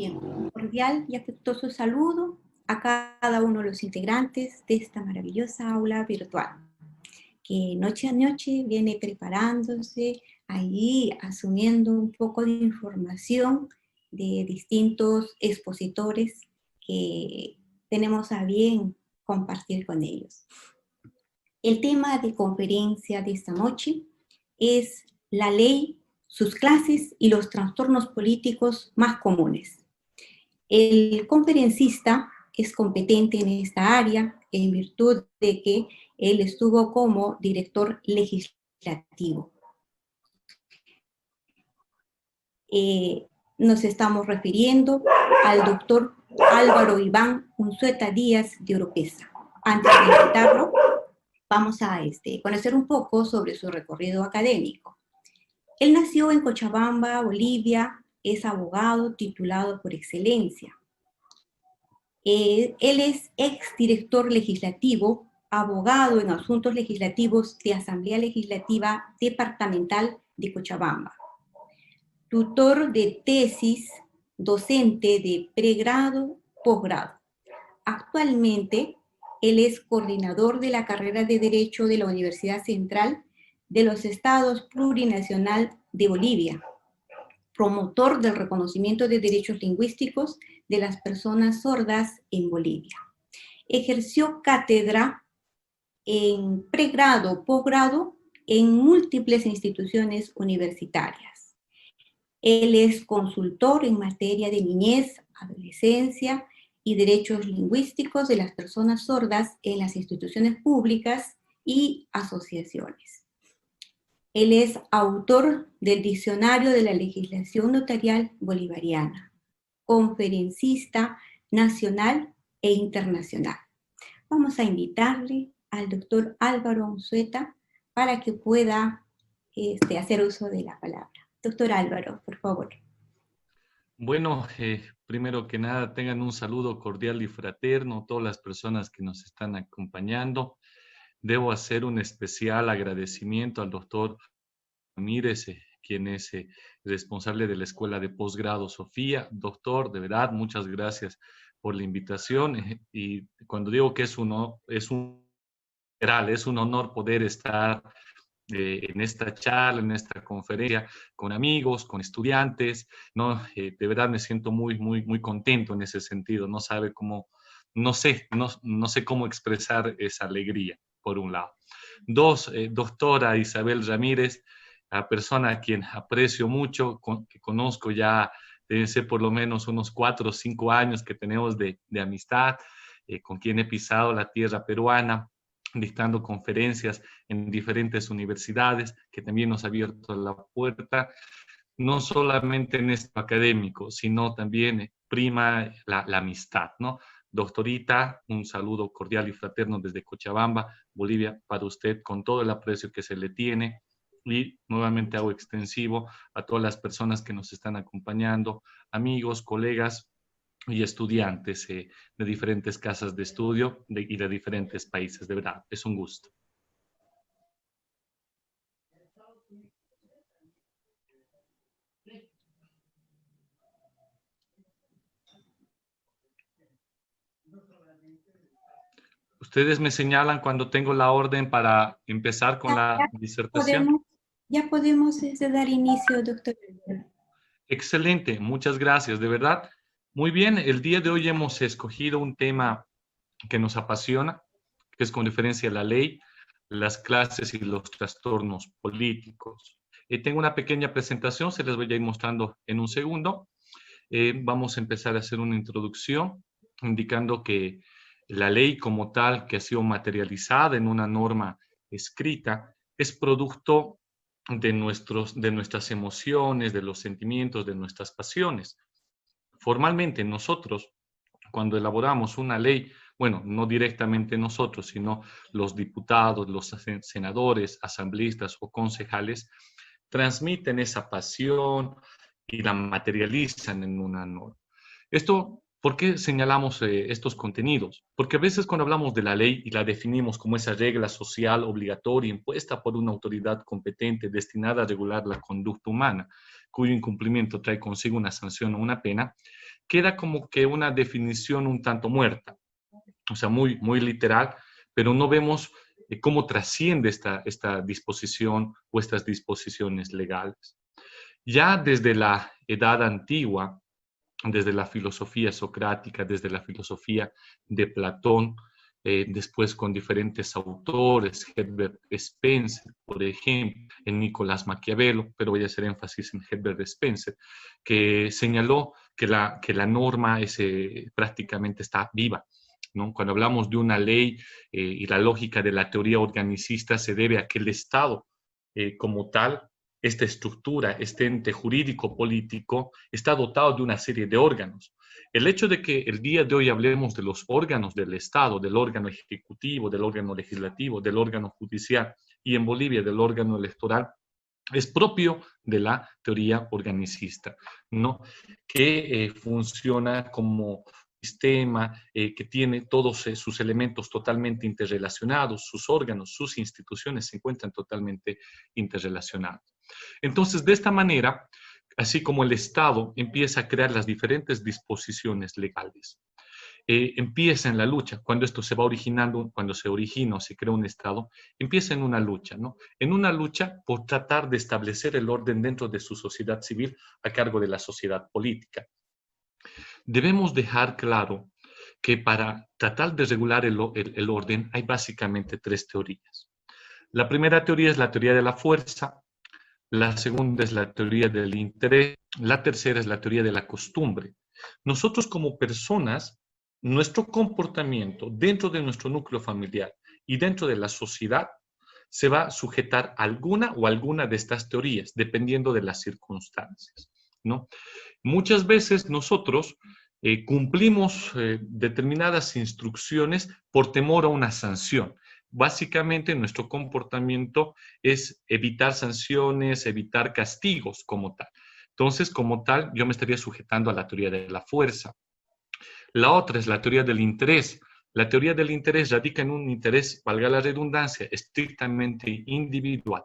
Bien, un cordial y afectuoso saludo a cada uno de los integrantes de esta maravillosa aula virtual, que noche a noche viene preparándose, ahí asumiendo un poco de información de distintos expositores que tenemos a bien compartir con ellos. El tema de conferencia de esta noche es la ley, sus clases y los trastornos políticos más comunes. El conferencista es competente en esta área en virtud de que él estuvo como director legislativo. Nos estamos refiriendo al doctor Álvaro Iván Unzueta Díaz de Oropesa. Antes de invitarlo, vamos a conocer un poco sobre su recorrido académico. Él nació en Cochabamba, Bolivia, es abogado titulado por excelencia. Él es exdirector legislativo, abogado en asuntos legislativos de Asamblea Legislativa Departamental de Cochabamba, tutor de tesis, docente de pregrado, posgrado. Actualmente, él es coordinador de la carrera de Derecho de la Universidad Central de los Estados Plurinacional de Bolivia, promotor del reconocimiento de derechos lingüísticos de las personas sordas en Bolivia. Ejerció cátedra en pregrado, posgrado en múltiples instituciones universitarias. Él es consultor en materia de niñez, adolescencia y derechos lingüísticos de las personas sordas en las instituciones públicas y asociaciones. Él es autor del Diccionario de la Legislación Notarial Bolivariana, conferencista nacional e internacional. Vamos a invitarle al doctor Álvaro Unzueta para que pueda hacer uso de la palabra. Doctor Álvaro, por favor. Bueno, primero que nada, tengan un saludo cordial y fraterno a todas las personas que nos están acompañando. Debo hacer un especial agradecimiento al doctor Ramírez, quien es responsable de la Escuela de Posgrado Sofía. Doctor, de verdad, muchas gracias por la invitación. Y cuando digo que es un honor poder estar en esta charla, en esta conferencia, con amigos, con estudiantes, ¿no? De verdad me siento muy contento en ese sentido. No sé cómo expresar esa alegría, por un lado. Dos, doctora Isabel Ramírez, a persona a quien aprecio mucho, que conozco ya, deben ser por lo menos unos 4 o 5 años que tenemos de amistad, con quien he pisado la tierra peruana, dictando conferencias en diferentes universidades, que también nos ha abierto la puerta, no solamente en esto académico, sino también prima la amistad, ¿no? Doctorita, un saludo cordial y fraterno desde Cochabamba, Bolivia, para usted, con todo el aprecio que se le tiene. Y nuevamente hago extensivo a todas las personas que nos están acompañando, amigos, colegas y estudiantes de diferentes casas de estudio y de diferentes países. De verdad, es un gusto. Ustedes me señalan cuando tengo la orden para empezar con la disertación. Ya podemos dar inicio, doctor. Excelente, muchas gracias, de verdad. Muy bien, el día de hoy hemos escogido un tema que nos apasiona, que es con referencia a la ley, las clases y los trastornos políticos. Tengo una pequeña presentación, se les voy a ir mostrando en un segundo. Vamos a empezar a hacer una introducción indicando que la ley como tal, que ha sido materializada en una norma escrita, es producto de nuestras emociones, de los sentimientos, de nuestras pasiones. Formalmente nosotros, cuando elaboramos una ley, bueno, no directamente nosotros, sino los diputados, los senadores, asambleístas o concejales, transmiten esa pasión y la materializan en una norma. Esto, ¿por qué señalamos estos contenidos? Porque a veces cuando hablamos de la ley y la definimos como esa regla social obligatoria impuesta por una autoridad competente destinada a regular la conducta humana, cuyo incumplimiento trae consigo una sanción o una pena, queda como que una definición un tanto muerta, o sea, muy, muy literal, pero no vemos cómo trasciende esta disposición o estas disposiciones legales. Ya desde la edad antigua, desde la filosofía socrática, desde la filosofía de Platón, después con diferentes autores, Herbert Spencer, por ejemplo, en Nicolás Maquiavelo, pero voy a hacer énfasis en Herbert Spencer, que señaló que la norma prácticamente está viva, ¿no? Cuando hablamos de una ley y la lógica de la teoría organicista se debe a que el Estado como tal, esta estructura, este ente jurídico político, está dotado de una serie de órganos. El hecho de que el día de hoy hablemos de los órganos del Estado, del órgano ejecutivo, del órgano legislativo, del órgano judicial y en Bolivia del órgano electoral, es propio de la teoría organicista, ¿no? Que funciona como sistema que tiene todos sus elementos totalmente interrelacionados, sus órganos, sus instituciones se encuentran totalmente interrelacionados. Entonces, de esta manera, así como el Estado empieza a crear las diferentes disposiciones legales, empieza en la lucha, cuando esto se va originando, cuando se origina o se crea un Estado, empieza en una lucha, ¿no? En una lucha por tratar de establecer el orden dentro de su sociedad civil a cargo de la sociedad política. Debemos dejar claro que para tratar de regular el orden hay básicamente tres teorías. La primera teoría es la teoría de la fuerza, la segunda es la teoría del interés, la tercera es la teoría de la costumbre. Nosotros como personas, nuestro comportamiento dentro de nuestro núcleo familiar y dentro de la sociedad se va a sujetar a alguna o alguna de estas teorías, dependiendo de las circunstancias, ¿no? Muchas veces nosotros cumplimos determinadas instrucciones por temor a una sanción. Básicamente nuestro comportamiento es evitar sanciones, evitar castigos como tal. Entonces, como tal, yo me estaría sujetando a la teoría de la fuerza. La otra es la teoría del interés. La teoría del interés radica en un interés, valga la redundancia, estrictamente individual,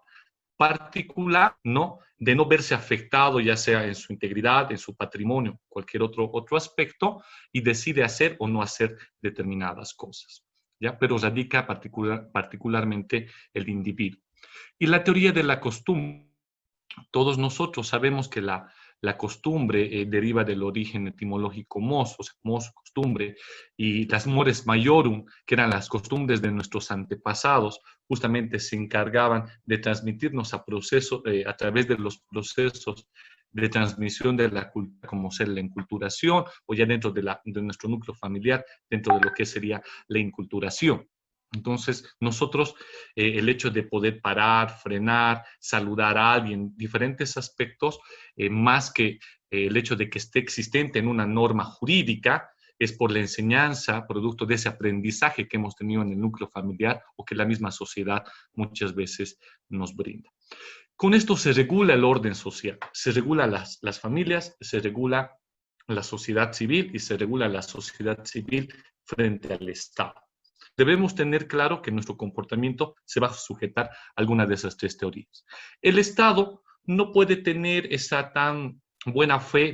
particular, ¿no? De no verse afectado, ya sea en su integridad, en su patrimonio, cualquier otro aspecto, y decide hacer o no hacer determinadas cosas, ¿ya? Pero radica particularmente el individuo. Y la teoría de la costumbre. Todos nosotros sabemos que la costumbre deriva del origen etimológico mos, o sea, mos, costumbre, y las mores maiorum, que eran las costumbres de nuestros antepasados, justamente se encargaban de transmitirnos a través de los procesos de transmisión de la cultura, como ser la enculturación, o ya dentro de nuestro núcleo familiar, dentro de lo que sería la inculturación. Entonces, nosotros, el hecho de poder parar, frenar, saludar a alguien, diferentes aspectos, más que el hecho de que esté existente en una norma jurídica, es por la enseñanza, producto de ese aprendizaje que hemos tenido en el núcleo familiar o que la misma sociedad muchas veces nos brinda. Con esto se regula el orden social, se regula las familias, se regula la sociedad civil y se regula la sociedad civil frente al Estado. Debemos tener claro que nuestro comportamiento se va a sujetar a alguna de esas tres teorías. El Estado no puede tener esa tan buena fe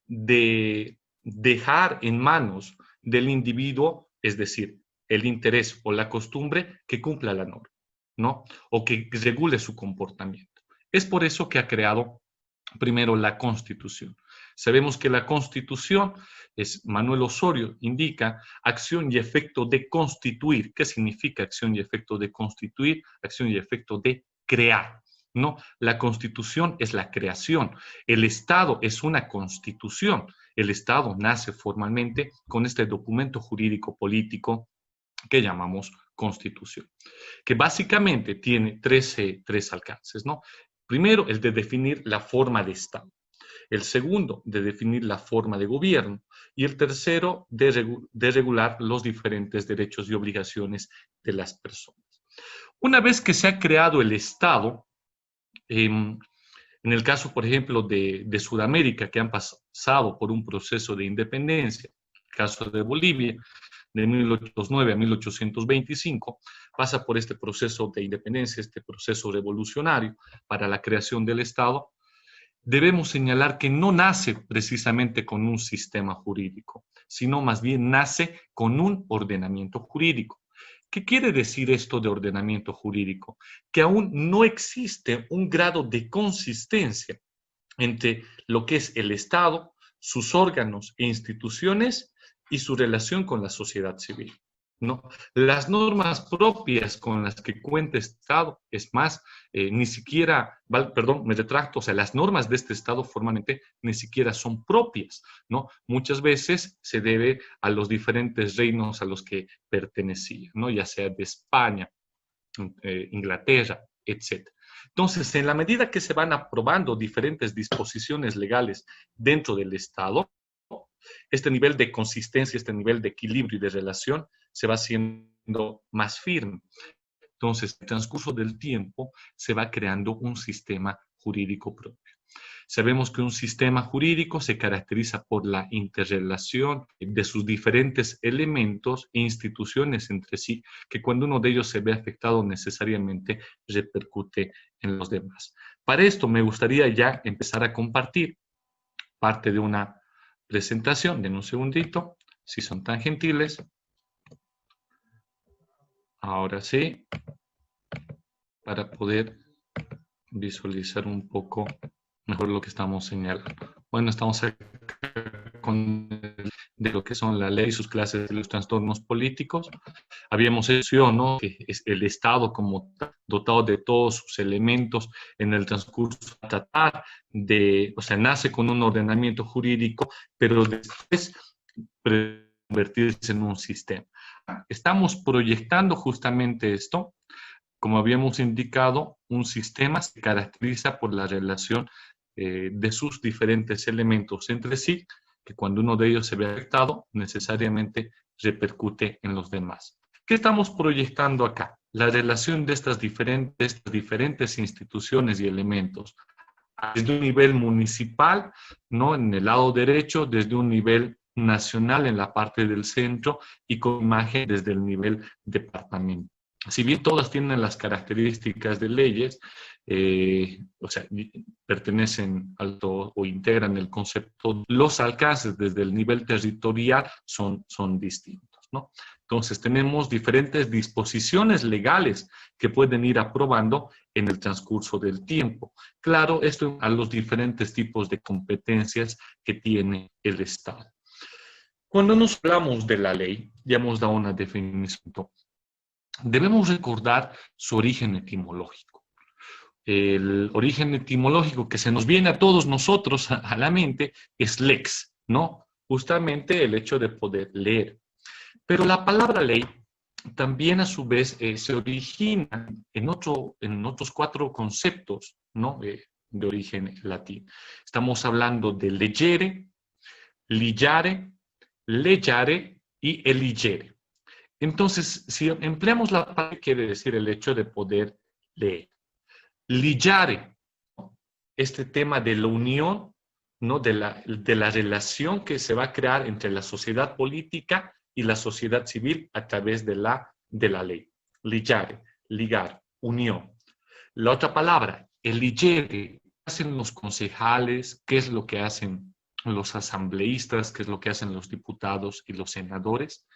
de dejar en manos del individuo, es decir, el interés o la costumbre, que cumpla la norma, ¿no? O que regule su comportamiento. Es por eso que ha creado primero la Constitución. Sabemos que la Constitución, Manuel Osorio indica, acción y efecto de constituir. ¿Qué significa acción y efecto de constituir? Acción y efecto de crear. No, la Constitución es la creación. El Estado es una constitución. El Estado nace formalmente con este documento jurídico político que llamamos Constitución, que básicamente tiene tres alcances, ¿no? Primero, el de definir la forma de Estado. El segundo, de definir la forma de gobierno. Y el tercero, de regular los diferentes derechos y obligaciones de las personas. Una vez que se ha creado el Estado, en el caso, por ejemplo, de Sudamérica, que han pasado por un proceso de independencia, el caso de Bolivia, de 1809 a 1825, pasa por este proceso de independencia, este proceso revolucionario para la creación del Estado. debemos señalar que no nace precisamente con un sistema jurídico, sino más bien nace con un ordenamiento jurídico. ¿Qué quiere decir esto de ordenamiento jurídico? Que aún no existe un grado de consistencia entre lo que es el Estado, sus órganos e instituciones y su relación con la sociedad civil, ¿no? Las normas propias con las que cuenta este Estado, es más, ni siquiera, perdón, me retracto, o sea, las normas de este Estado formalmente ni siquiera son propias, ¿no? Muchas veces se debe a los diferentes reinos a los que pertenecía, ¿no? Ya sea de España, Inglaterra, etc. Entonces, en la medida que se van aprobando diferentes disposiciones legales dentro del Estado, este nivel de consistencia, este nivel de equilibrio y de relación se va haciendo más firme. Entonces, en el transcurso del tiempo se va creando un sistema jurídico propio. Sabemos que un sistema jurídico se caracteriza por la interrelación de sus diferentes elementos e instituciones entre sí, que cuando uno de ellos se ve afectado necesariamente repercute en los demás. Para esto me gustaría ya empezar a compartir parte de una presentación. Den un segundito, si son tan gentiles. Ahora sí, para poder visualizar un poco mejor lo que estamos señalando. Bueno, estamos acá con de lo que son la ley y sus clases de los trastornos políticos. Habíamos hecho, ¿no?, que es el Estado como dotado de todos sus elementos en el transcurso a tratar de, o sea, nace con un ordenamiento jurídico, pero después convertirse en un sistema. Estamos proyectando justamente esto. Como habíamos indicado, un sistema se caracteriza por la relación de sus diferentes elementos entre sí, que cuando uno de ellos se ve afectado, necesariamente repercute en los demás. ¿Qué estamos proyectando acá? La relación de estas diferentes instituciones y elementos, desde un nivel municipal, ¿no?, en el lado derecho, desde un nivel nacional en la parte del centro y con imagen desde el nivel departamental. Si bien todas tienen las características de leyes, o sea, pertenecen o integran el concepto, los alcances desde el nivel territorial son distintos, ¿no? Entonces tenemos diferentes disposiciones legales que pueden ir aprobando en el transcurso del tiempo. Claro, esto a los diferentes tipos de competencias que tiene el Estado. Cuando nos hablamos de la ley, ya hemos dado una definición. Debemos recordar su origen etimológico. El origen etimológico que se nos viene a todos nosotros a la mente es lex, ¿no? Justamente el hecho de poder leer. Pero la palabra ley también a su vez se origina en otros 4 conceptos, ¿no?, de origen latín. Estamos hablando de legere, ligare, legare y eligere. Entonces, si empleamos la palabra, quiere decir el hecho de poder leer. Ligare, este tema de la unión, ¿no?, de la relación que se va a crear entre la sociedad política y la sociedad civil a través de la ley. Ligare, ligar, unión. La otra palabra, eligere, ¿qué hacen los concejales? ¿Qué es lo que hacen los asambleístas? ¿Qué es lo que hacen los diputados y los senadores?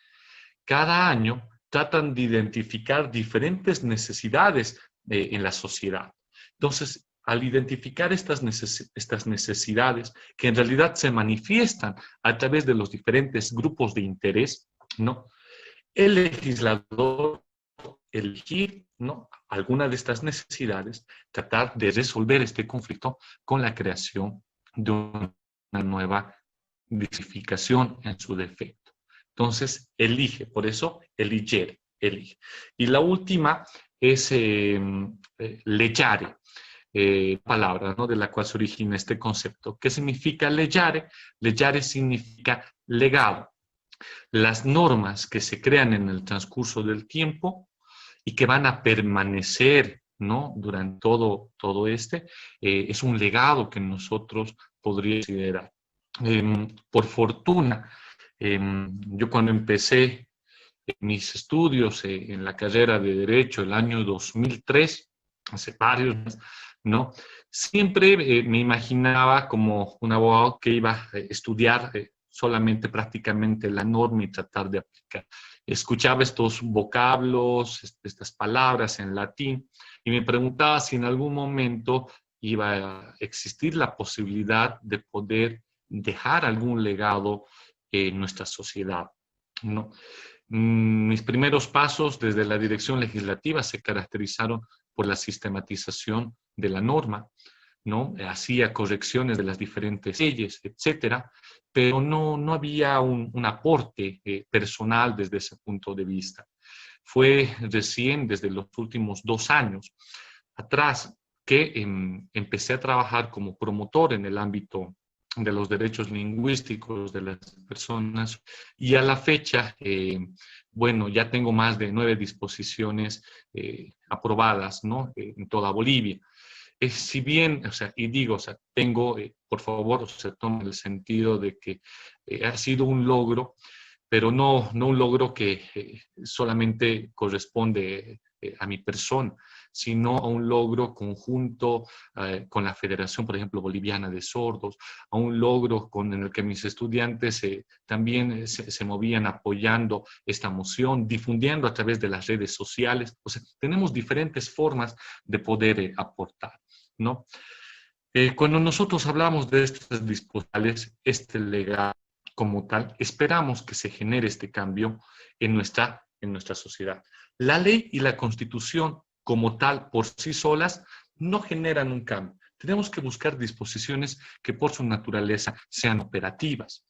Cada año tratan de identificar diferentes necesidades en la sociedad. Entonces, al identificar estas necesidades, que en realidad se manifiestan a través de los diferentes grupos de interés, ¿no?, el legislador elegir, ¿no?, alguna de estas necesidades, tratar de resolver este conflicto con la creación de una nueva disificación en su defecto. Entonces, elige, por eso, elige. Y la última es legare, palabra, ¿no?, de la cual se origina este concepto. ¿Qué significa legare? Legare significa legado. Las normas que se crean en el transcurso del tiempo y que van a permanecer, ¿no?, durante todo es un legado que nosotros podríamos considerar. Por fortuna, yo cuando empecé mis estudios en la carrera de Derecho el año 2003, hace varios años, ¿no? Siempre me imaginaba como un abogado que iba a estudiar solamente prácticamente la norma y tratar de aplicar. Escuchaba estos vocablos, estas palabras en latín, y me preguntaba si en algún momento iba a existir la posibilidad de poder dejar algún legado en nuestra sociedad, ¿no? Mis primeros pasos desde la dirección legislativa se caracterizaron por la sistematización de la norma, ¿no? Hacía correcciones de las diferentes leyes, etcétera, pero no había un aporte personal desde ese punto de vista. Fue recién desde los últimos 2 años atrás que empecé a trabajar como promotor en el ámbito de los derechos lingüísticos de las personas y a la fecha, bueno, ya tengo más de 9 disposiciones aprobadas, ¿no? En toda Bolivia. Si bien, o sea, y digo, o sea, tengo, por favor, o sea, tome el sentido de que ha sido un logro, pero no un logro que solamente corresponde a mi persona, sino a un logro conjunto con la Federación, por ejemplo, Boliviana de Sordos, a un logro en el que mis estudiantes también se movían apoyando esta moción, difundiendo a través de las redes sociales. O sea, tenemos diferentes formas de poder aportar, ¿no? Cuando nosotros hablamos de estas disposiciones, este legado como tal, esperamos que se genere este cambio en nuestra sociedad. La ley y la constitución como tal, por sí solas, no generan un cambio. Tenemos que buscar disposiciones que por su naturaleza sean operativas.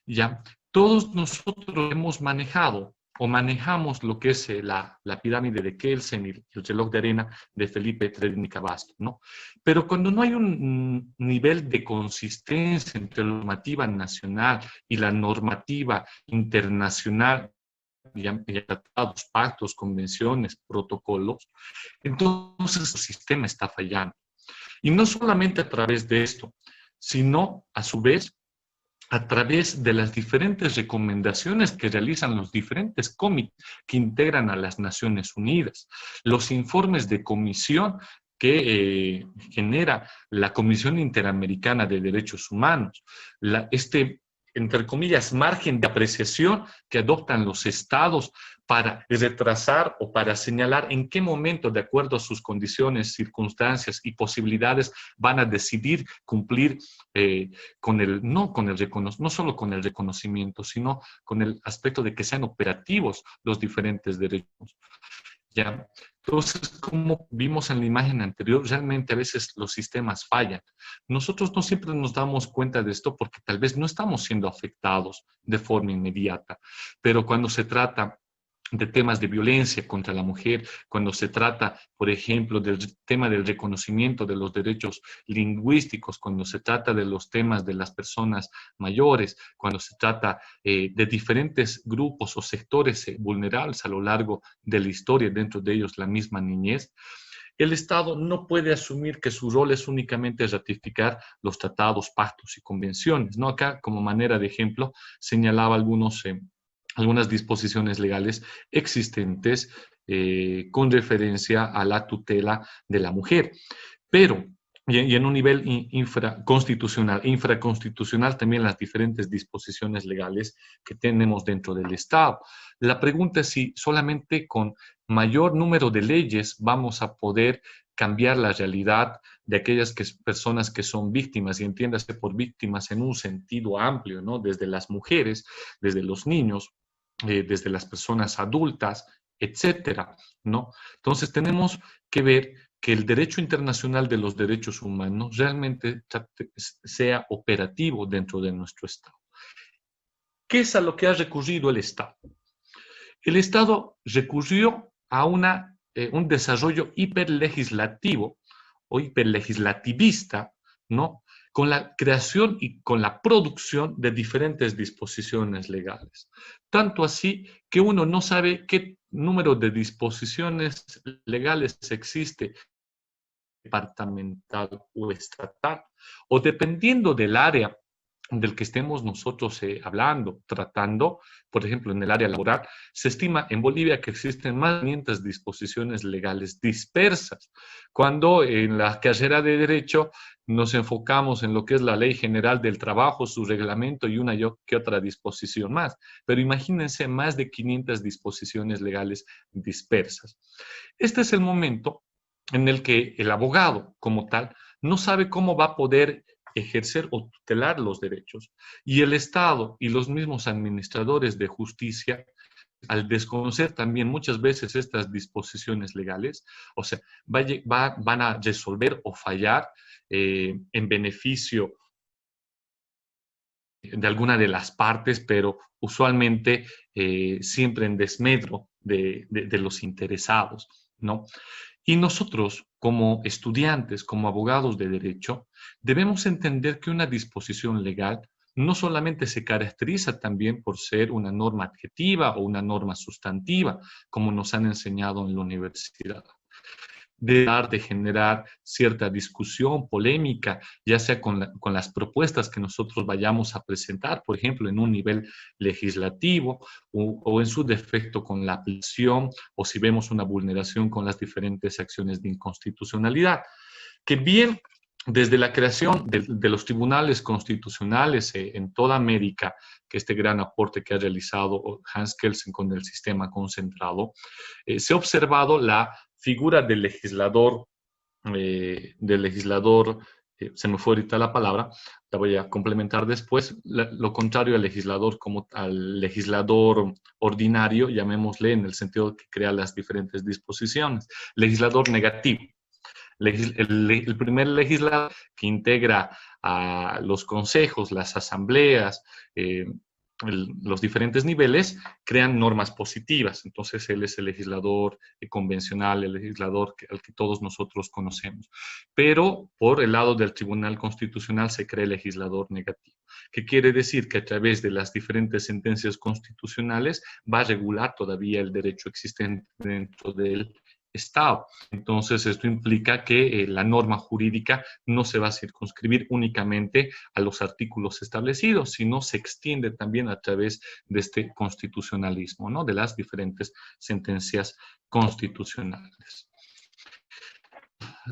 ¿Ya? Todos nosotros hemos manejado o manejamos lo que es la pirámide de Kelsen y el reloj de arena de Felipe Trednica Basto, ¿no? Pero cuando no hay un nivel de consistencia entre la normativa nacional y la normativa internacional, ya tratados, pactos, convenciones, protocolos, entonces el sistema está fallando. Y no solamente a través de esto, sino a su vez a través de las diferentes recomendaciones que realizan los diferentes comités que integran a las Naciones Unidas, los informes de comisión que genera la Comisión Interamericana de Derechos Humanos, entre comillas, margen de apreciación que adoptan los estados para retrasar o para señalar en qué momento, de acuerdo a sus condiciones, circunstancias y posibilidades, van a decidir cumplir no solo con el reconocimiento, sino con el aspecto de que sean operativos los diferentes derechos. ¿Ya? Entonces, como vimos en la imagen anterior, realmente a veces los sistemas fallan. Nosotros no siempre nos damos cuenta de esto porque tal vez no estamos siendo afectados de forma inmediata, pero cuando se trata de temas de violencia contra la mujer, cuando se trata, por ejemplo, del tema del reconocimiento de los derechos lingüísticos, cuando se trata de los temas de las personas mayores, cuando se trata de diferentes grupos o sectores vulnerables a lo largo de la historia, dentro de ellos la misma niñez, el Estado no puede asumir que su rol es únicamente ratificar los tratados, pactos y convenciones, ¿no? Acá, como manera de ejemplo, señalaba algunas disposiciones legales existentes con referencia a la tutela de la mujer. Pero, y en un nivel infraconstitucional también las diferentes disposiciones legales que tenemos dentro del Estado. La pregunta es si solamente con mayor número de leyes vamos a poder cambiar la realidad de aquellas personas que son víctimas, y entiéndase por víctimas en un sentido amplio, ¿no? Desde las mujeres, desde los niños, desde las personas adultas, etcétera, ¿no? Entonces tenemos que ver que el derecho internacional de los derechos humanos realmente sea operativo dentro de nuestro Estado. ¿Qué es a lo que ha recurrido el Estado? El Estado recurrió a un desarrollo hiperlegislativo o hiperlegislativista, ¿no? Con la creación y con la producción de diferentes disposiciones legales. Tanto así que uno no sabe qué número de disposiciones legales existe departamental o estatal, o dependiendo del área del que estemos nosotros hablando, tratando, por ejemplo, en el área laboral, se estima en Bolivia que existen más de 500 disposiciones legales dispersas, cuando en la carrera de Derecho nos enfocamos en lo que es la Ley General del Trabajo, su reglamento y una que otra disposición más. Pero imagínense más de 500 disposiciones legales dispersas. Este es el momento en el que el abogado como tal no sabe cómo va a poder ejercer o tutelar los derechos. Y el Estado y los mismos administradores de justicia, al desconocer también muchas veces estas disposiciones legales, o sea, van a resolver o fallar en beneficio de alguna de las partes, pero usualmente siempre en desmedro de los interesados, ¿no? Y nosotros, como estudiantes, como abogados de derecho, debemos entender que una disposición legal no solamente se caracteriza también por ser una norma adjetiva o una norma sustantiva, como nos han enseñado en la universidad, de generar cierta discusión, polémica, ya sea con las propuestas que nosotros vayamos a presentar, por ejemplo, en un nivel legislativo o en su defecto con la aplicación o si vemos una vulneración con las diferentes acciones de inconstitucionalidad. Que bien desde la creación de los tribunales constitucionales en toda América, que este gran aporte que ha realizado Hans Kelsen con el sistema concentrado, se ha observado la figura del legislador, se me fue ahorita la palabra, la voy a complementar después, lo contrario al legislador ordinario, llamémosle en el sentido de que crea las diferentes disposiciones, legislador negativo. El primer legislador que integra a los consejos, las asambleas, los diferentes niveles, crean normas positivas. Entonces, él es el legislador convencional, el legislador al que todos nosotros conocemos. Pero por el lado del Tribunal Constitucional se crea el legislador negativo, que quiere decir que a través de las diferentes sentencias constitucionales va a regular todavía el derecho existente dentro del Estado. Entonces, esto implica que la norma jurídica no se va a circunscribir únicamente a los artículos establecidos, sino se extiende también a través de este constitucionalismo, ¿no? De las diferentes sentencias constitucionales.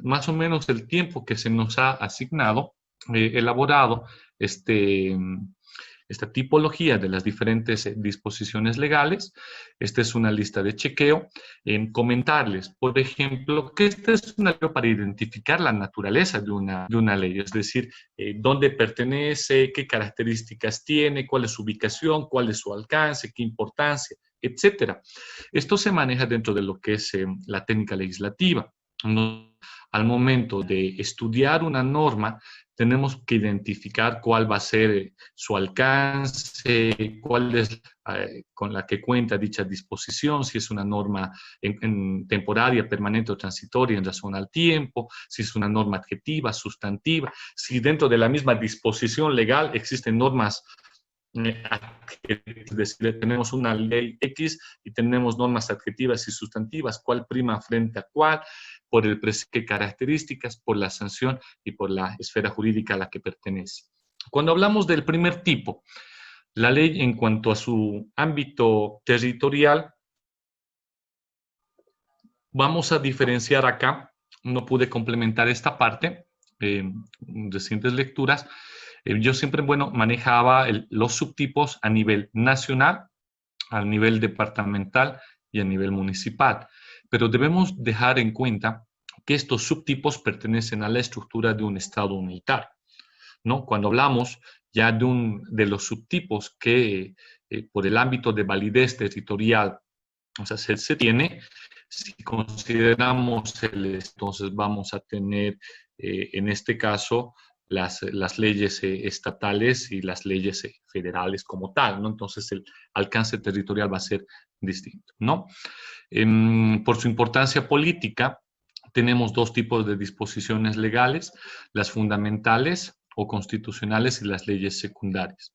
Más o menos el tiempo que se nos ha asignado, elaborado esta tipología de las diferentes disposiciones legales. Esta es una lista de chequeo. En comentarles, por ejemplo, que esta es una ley para identificar la naturaleza de una ley, es decir, dónde pertenece, qué características tiene, cuál es su ubicación, cuál es su alcance, qué importancia, etcétera. Esto se maneja dentro de lo que es la técnica legislativa. Al momento de estudiar una norma, tenemos que identificar cuál va a ser su alcance, cuál es con la que cuenta dicha disposición, si es una norma en temporaria, permanente o transitoria en razón al tiempo, si es una norma adjetiva, sustantiva, si dentro de la misma disposición legal existen normas, es decir, tenemos una ley X y tenemos normas adjetivas y sustantivas, cuál prima frente a cuál, por el qué características, por la sanción y por la esfera jurídica a la que pertenece. Cuando hablamos del primer tipo, la ley en cuanto a su ámbito territorial, vamos a diferenciar acá, no pude complementar esta parte, en recientes lecturas, yo siempre, manejaba los subtipos a nivel nacional, a nivel departamental y a nivel municipal. Pero debemos dejar en cuenta que estos subtipos pertenecen a la estructura de un Estado unitario, ¿no? Cuando hablamos ya de los subtipos que por el ámbito de validez territorial, o sea, se tiene, si consideramos entonces vamos a tener en este caso las leyes estatales y las leyes federales como tal, ¿no? Entonces el alcance territorial va a ser distinto, ¿no? Por su importancia política, tenemos dos tipos de disposiciones legales, las fundamentales o constitucionales y las leyes secundarias.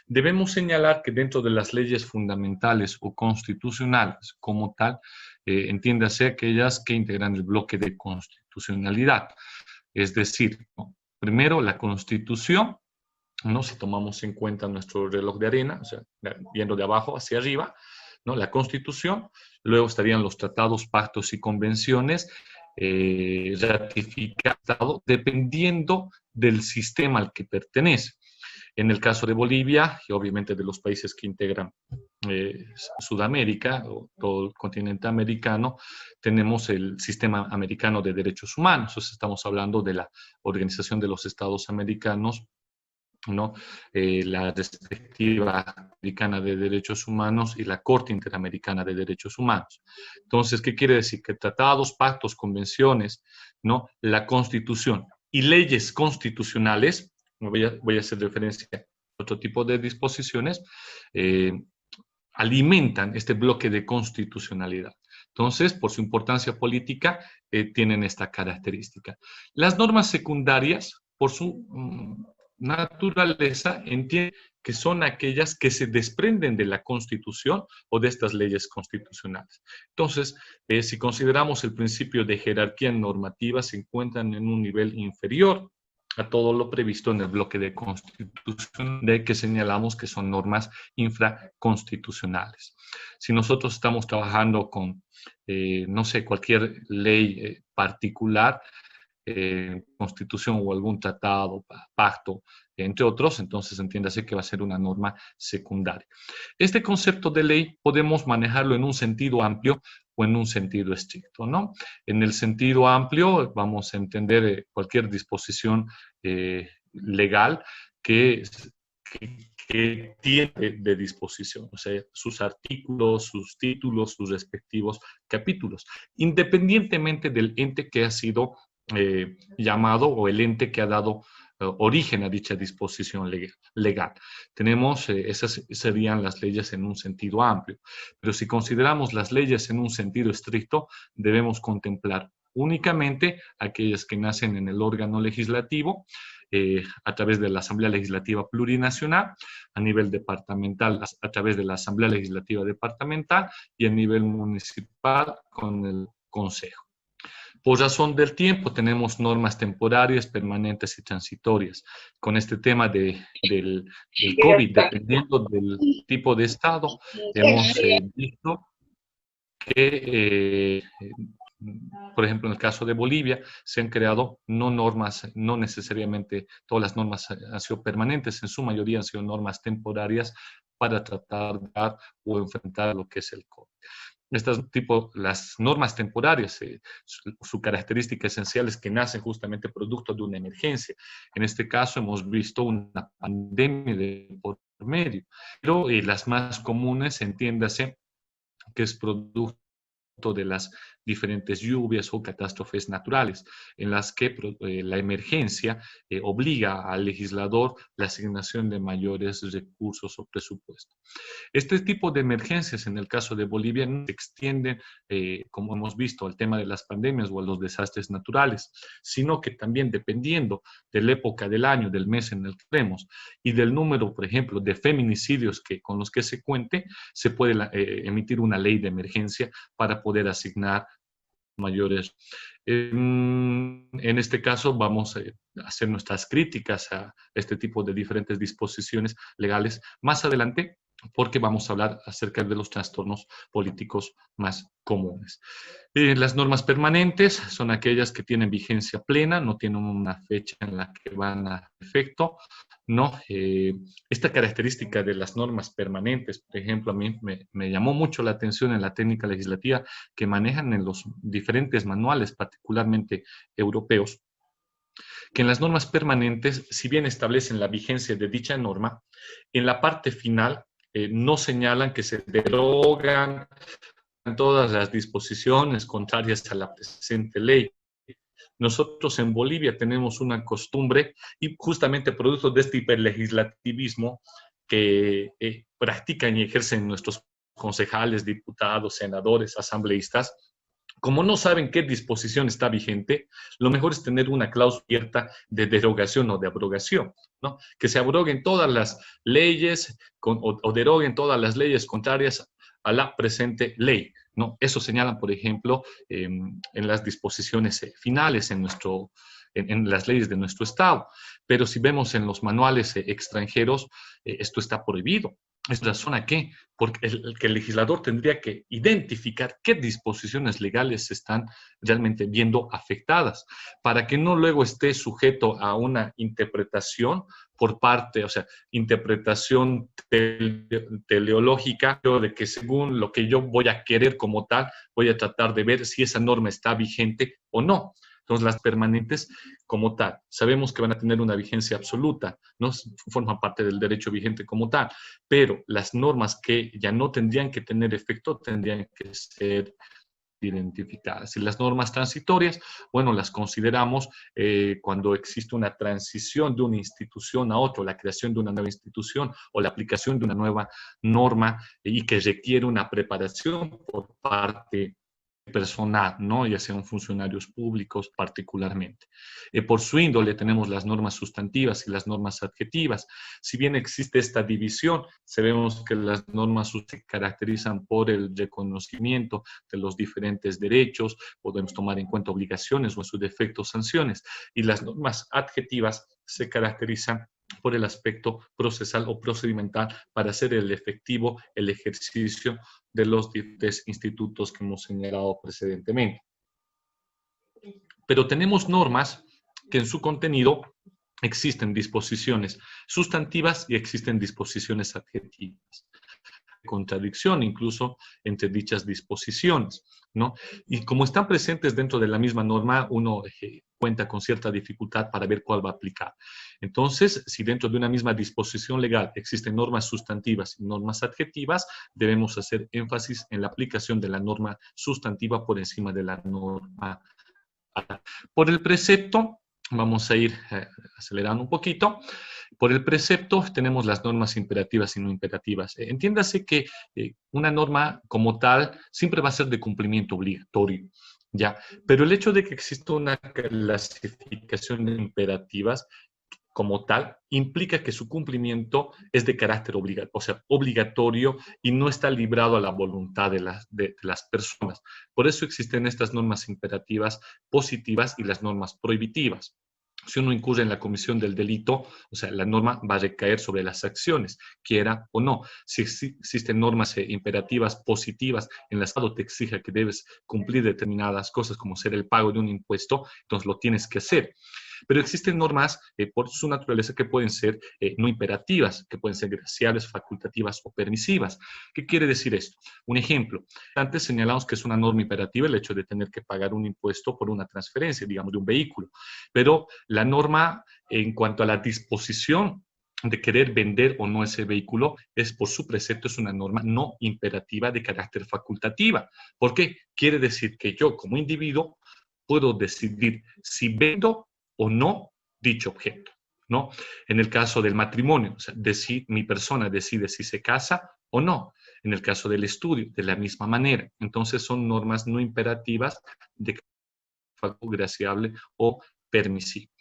Debemos señalar que dentro de las leyes fundamentales o constitucionales como tal, entiéndase aquellas que integran el bloque de constitucionalidad. Es decir, primero la Constitución, ¿no? Si tomamos en cuenta nuestro reloj de arena, o sea, viendo de abajo hacia arriba, ¿no? La Constitución, luego estarían los tratados, pactos y convenciones ratificados dependiendo del sistema al que pertenece. En el caso de Bolivia, y obviamente de los países que integran Sudamérica o todo el continente americano, tenemos el sistema americano de derechos humanos. Entonces estamos hablando de la Organización de los Estados Americanos, ¿no? La respectiva Americana de Derechos Humanos y la Corte Interamericana de Derechos Humanos. Entonces, ¿qué quiere decir? Que tratados, pactos, convenciones, ¿no? La Constitución y leyes constitucionales, voy a hacer referencia a otro tipo de disposiciones, alimentan este bloque de constitucionalidad. Entonces, por su importancia política, tienen esta característica. Las normas secundarias, por su naturaleza, entienden que son aquellas que se desprenden de la Constitución o de estas leyes constitucionales. Entonces, si consideramos el principio de jerarquía normativa, se encuentran en un nivel inferior a todo lo previsto en el bloque de Constitución, de que señalamos que son normas infraconstitucionales. Si nosotros estamos trabajando con, no sé, cualquier ley particular, constitución o algún tratado, pacto, entre otros, entonces entiéndase que va a ser una norma secundaria. Este concepto de ley podemos manejarlo en un sentido amplio o en un sentido estricto, ¿no? En el sentido amplio vamos a entender cualquier disposición legal que tiene de disposición, o sea, sus artículos, sus títulos, sus respectivos capítulos, independientemente del ente que ha sido llamado o el ente que ha dado origen a dicha disposición legal. Tenemos, esas serían las leyes en un sentido amplio, pero si consideramos las leyes en un sentido estricto, debemos contemplar únicamente aquellas que nacen en el órgano legislativo, a través de la Asamblea Legislativa Plurinacional, a nivel departamental, a través de la Asamblea Legislativa Departamental y a nivel municipal con el Consejo. Por razón del tiempo, tenemos normas temporarias, permanentes y transitorias. Con este tema del COVID, dependiendo del tipo de estado, hemos visto que, por ejemplo, en el caso de Bolivia, se han creado no normas, no necesariamente todas las normas han sido permanentes, en su mayoría han sido normas temporarias para tratar de dar o enfrentar lo que es el COVID. Las normas temporarias, su característica esencial es que nacen justamente producto de una emergencia. En este caso hemos visto una pandemia por medio, pero las más comunes, entiéndase, que es producto de las diferentes lluvias o catástrofes naturales, en las que la emergencia obliga al legislador la asignación de mayores recursos o presupuesto. Este tipo de emergencias, en el caso de Bolivia, no se extienden, como hemos visto, al tema de las pandemias o a los desastres naturales, sino que también dependiendo de la época del año, del mes en el que vemos, y del número, por ejemplo, de feminicidios con los que se cuente, se puede emitir una ley de emergencia para poder asignar mayores. En este caso vamos a hacer nuestras críticas a este tipo de diferentes disposiciones legales más adelante, porque vamos a hablar acerca de los trastornos políticos más comunes. Las normas permanentes son aquellas que tienen vigencia plena, no tienen una fecha en la que van a efecto, ¿no? Esta característica de las normas permanentes, por ejemplo, a mí me llamó mucho la atención en la técnica legislativa que manejan en los diferentes manuales, particularmente europeos, que en las normas permanentes, si bien establecen la vigencia de dicha norma, en la parte final no señalan que se derogan todas las disposiciones contrarias a la presente ley. Nosotros en Bolivia tenemos una costumbre, y justamente producto de este hiperlegislativismo que practican y ejercen nuestros concejales, diputados, senadores, asambleístas, como no saben qué disposición está vigente, lo mejor es tener una cláusula abierta de derogación o de abrogación, ¿no? Que se abroguen todas las leyes o deroguen todas las leyes contrarias a la presente ley, ¿no? Eso señalan, por ejemplo, en las disposiciones finales en las leyes de nuestro Estado. pero si vemos en los manuales extranjeros, esto está prohibido. ¿Es razón a qué? Porque que el legislador tendría que identificar qué disposiciones legales se están realmente viendo afectadas, para que no luego esté sujeto a una interpretación por parte, o sea, interpretación teleológica, de que según lo que yo voy a querer como tal, voy a tratar de ver si esa norma está vigente o no. Entonces, las permanentes, como tal, sabemos que van a tener una vigencia absoluta, no forman parte del derecho vigente como tal, pero las normas que ya no tendrían que tener efecto tendrían que ser identificadas. Y las normas transitorias, bueno, las consideramos cuando existe una transición de una institución a otra, la creación de una nueva institución o la aplicación de una nueva norma y que requiere una preparación por parte personal, ¿no? Ya sean funcionarios públicos particularmente. Por su índole tenemos las normas sustantivas y las normas adjetivas. Si bien existe esta división, sabemos que las normas se caracterizan por el reconocimiento de los diferentes derechos, podemos tomar en cuenta obligaciones o en su defecto sanciones, y las normas adjetivas se caracterizan por el aspecto procesal o procedimental para hacer el efectivo el ejercicio de los diferentes institutos que hemos señalado precedentemente. Pero tenemos normas que en su contenido existen disposiciones sustantivas y existen disposiciones adjetivas. Contradicción incluso entre dichas disposiciones, ¿no? Y como están presentes dentro de la misma norma, uno cuenta con cierta dificultad para ver cuál va a aplicar. Entonces, si dentro de una misma disposición legal existen normas sustantivas y normas adjetivas, debemos hacer énfasis en la aplicación de la norma sustantiva por encima de la norma. Por el precepto, vamos a ir acelerando un poquito. Por el precepto tenemos las normas imperativas y no imperativas. Entiéndase que una norma como tal siempre va a ser de cumplimiento obligatorio, ¿ya? Pero el hecho de que exista una clasificación de imperativas como tal implica que su cumplimiento es de carácter obligatorio y no está librado a la voluntad de las personas. Por eso existen estas normas imperativas positivas y las normas prohibitivas. Si uno incurre en la comisión del delito, o sea, la norma va a recaer sobre las acciones, quiera o no. Si existen normas imperativas positivas en las que el Estado te exige que debes cumplir determinadas cosas, como ser el pago de un impuesto, entonces lo tienes que hacer. Pero existen normas por su naturaleza que pueden ser no imperativas, que pueden ser graciables, facultativas o permisivas. ¿Qué quiere decir esto? Un ejemplo. Antes señalamos que es una norma imperativa el hecho de tener que pagar un impuesto por una transferencia, digamos, de un vehículo. Pero la norma en cuanto a la disposición de querer vender o no ese vehículo es por su precepto, es una norma no imperativa de carácter facultativa. ¿Por qué? Quiere decir que yo como individuo puedo decidir si vendo o no dicho objeto, ¿no? En el caso del matrimonio, o sea, mi persona decide si se casa o no. En el caso del estudio, de la misma manera. Entonces son normas no imperativas de graciable o permisivo.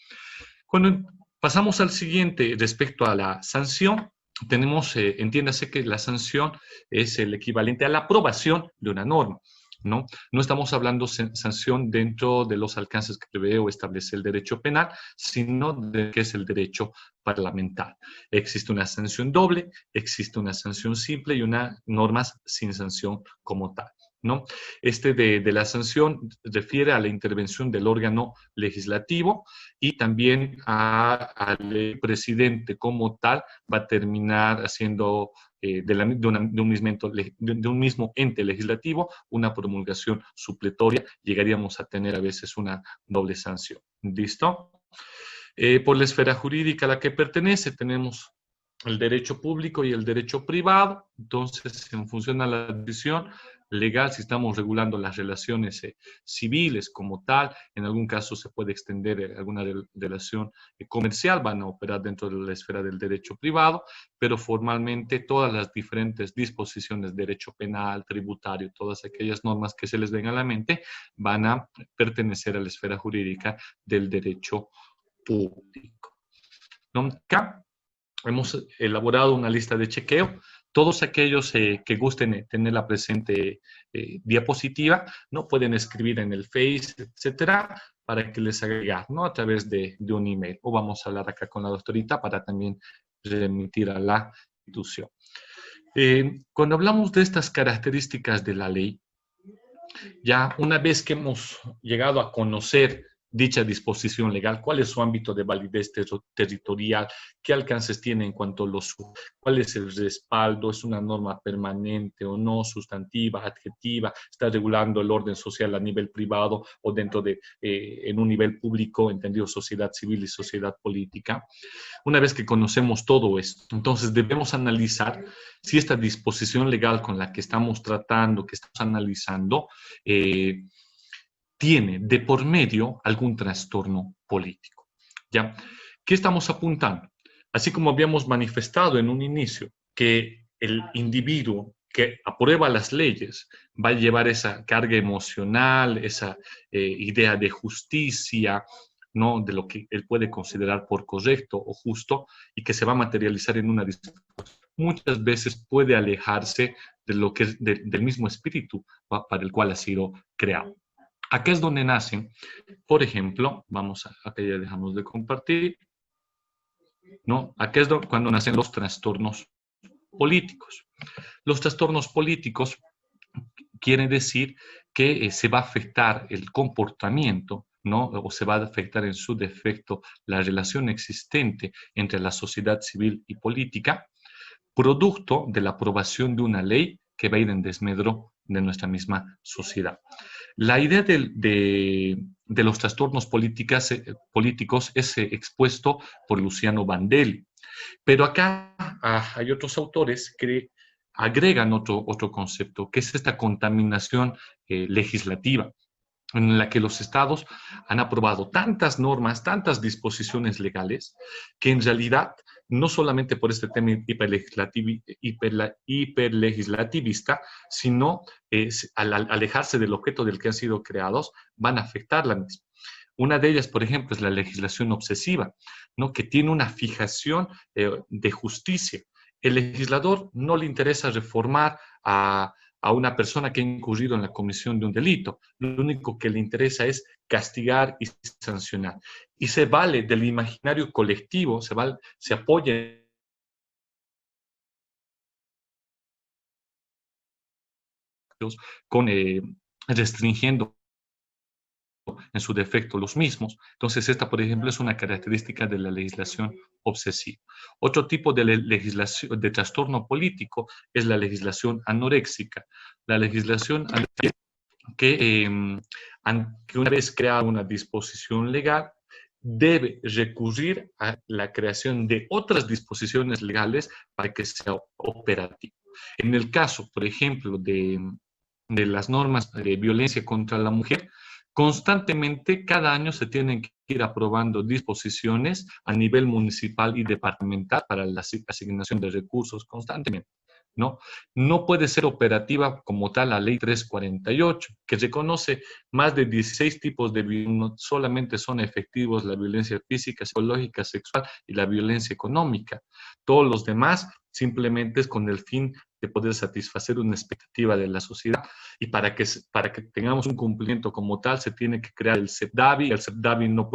Cuando pasamos al siguiente respecto a la sanción, tenemos, entiéndase que la sanción es el equivalente a la aprobación de una norma. ¿No? No estamos hablando de sanción dentro de los alcances que prevé o establece el derecho penal, sino de que es el derecho parlamentario. Existe una sanción doble, existe una sanción simple y una normas sin sanción como tal, ¿no? De la sanción refiere a la intervención del órgano legislativo y también al presidente como tal va a terminar haciendo de un mismo ente legislativo una promulgación supletoria, llegaríamos a tener a veces una doble sanción. ¿Listo? Por la esfera jurídica a la que pertenece tenemos el derecho público y el derecho privado. Entonces, en función a la división legal, si estamos regulando las relaciones civiles como tal, en algún caso se puede extender alguna relación comercial, van a operar dentro de la esfera del derecho privado, pero formalmente todas las diferentes disposiciones de derecho penal, tributario, todas aquellas normas que se les vengan a la mente, van a pertenecer a la esfera jurídica del derecho público. ¿No? Acá hemos elaborado una lista de chequeo. Todos aquellos que gusten tener la presente diapositiva, ¿no? Pueden escribir en el Face, etcétera, para que les haga llegar, ¿no? A través de un email. O vamos a hablar acá con la doctorita para también remitir a la institución. Cuando hablamos de estas características de la ley, ya una vez que hemos llegado a conocer dicha disposición legal, cuál es su ámbito de validez territorial, qué alcances tiene en cuanto a cuál es el respaldo, es una norma permanente o no, sustantiva, adjetiva, está regulando el orden social a nivel privado o dentro de, en un nivel público, entendido sociedad civil y sociedad política. Una vez que conocemos todo esto, entonces debemos analizar si esta disposición legal con la que estamos tratando, que estamos analizando, tiene de por medio algún trastorno político. ¿Ya? ¿Qué estamos apuntando? Así como habíamos manifestado en un inicio que el individuo que aprueba las leyes va a llevar esa carga emocional, esa idea de justicia, ¿no? De lo que él puede considerar por correcto o justo y que se va a materializar en una discusión. Muchas veces puede alejarse de lo que es del mismo espíritu para el cual ha sido creado. Acá es donde nacen, por ejemplo, acá ya dejamos de compartir, ¿no? Acá es cuando nacen los trastornos políticos. Los trastornos políticos quiere decir que se va a afectar el comportamiento, ¿no? O se va a afectar en su defecto la relación existente entre la sociedad civil y política, producto de la aprobación de una ley que va a ir en desmedro de nuestra misma sociedad. La idea de los trastornos políticos es expuesto por Luciano Bandelli, pero acá hay otros autores que agregan otro concepto, que es esta contaminación legislativa, en la que los estados han aprobado tantas normas, tantas disposiciones legales, que en realidad, no solamente por este tema hiperlegislativista, sino al alejarse del objeto del que han sido creados, van a afectar la misma. Una de ellas, por ejemplo, es la legislación obsesiva, ¿no? Que tiene una fijación de justicia. El legislador no le interesa reformar a una persona que ha incurrido en la comisión de un delito. Lo único que le interesa es castigar y sancionar. Y se vale del imaginario colectivo, se apoya con restringiendo en su defecto los mismos. Entonces, esta, por ejemplo, es una característica de la legislación obsesiva. Otro tipo de legislación, de trastorno político, es la legislación anoréxica. La legislación que una vez creada una disposición legal, debe recurrir a la creación de otras disposiciones legales para que sea operativo. En el caso, por ejemplo, de las normas de violencia contra la mujer, constantemente, cada año se tienen que ir aprobando disposiciones a nivel municipal y departamental para la asignación de recursos constantemente, ¿no? No puede ser operativa como tal la ley 348, que reconoce más de 16 tipos de violencia, no solamente son efectivos la violencia física, psicológica, sexual y la violencia económica. Todos los demás simplemente es con el fin de poder satisfacer una expectativa de la sociedad, y para que tengamos un cumplimiento como tal se tiene que crear el CEPDAVI. El CEPDAVI no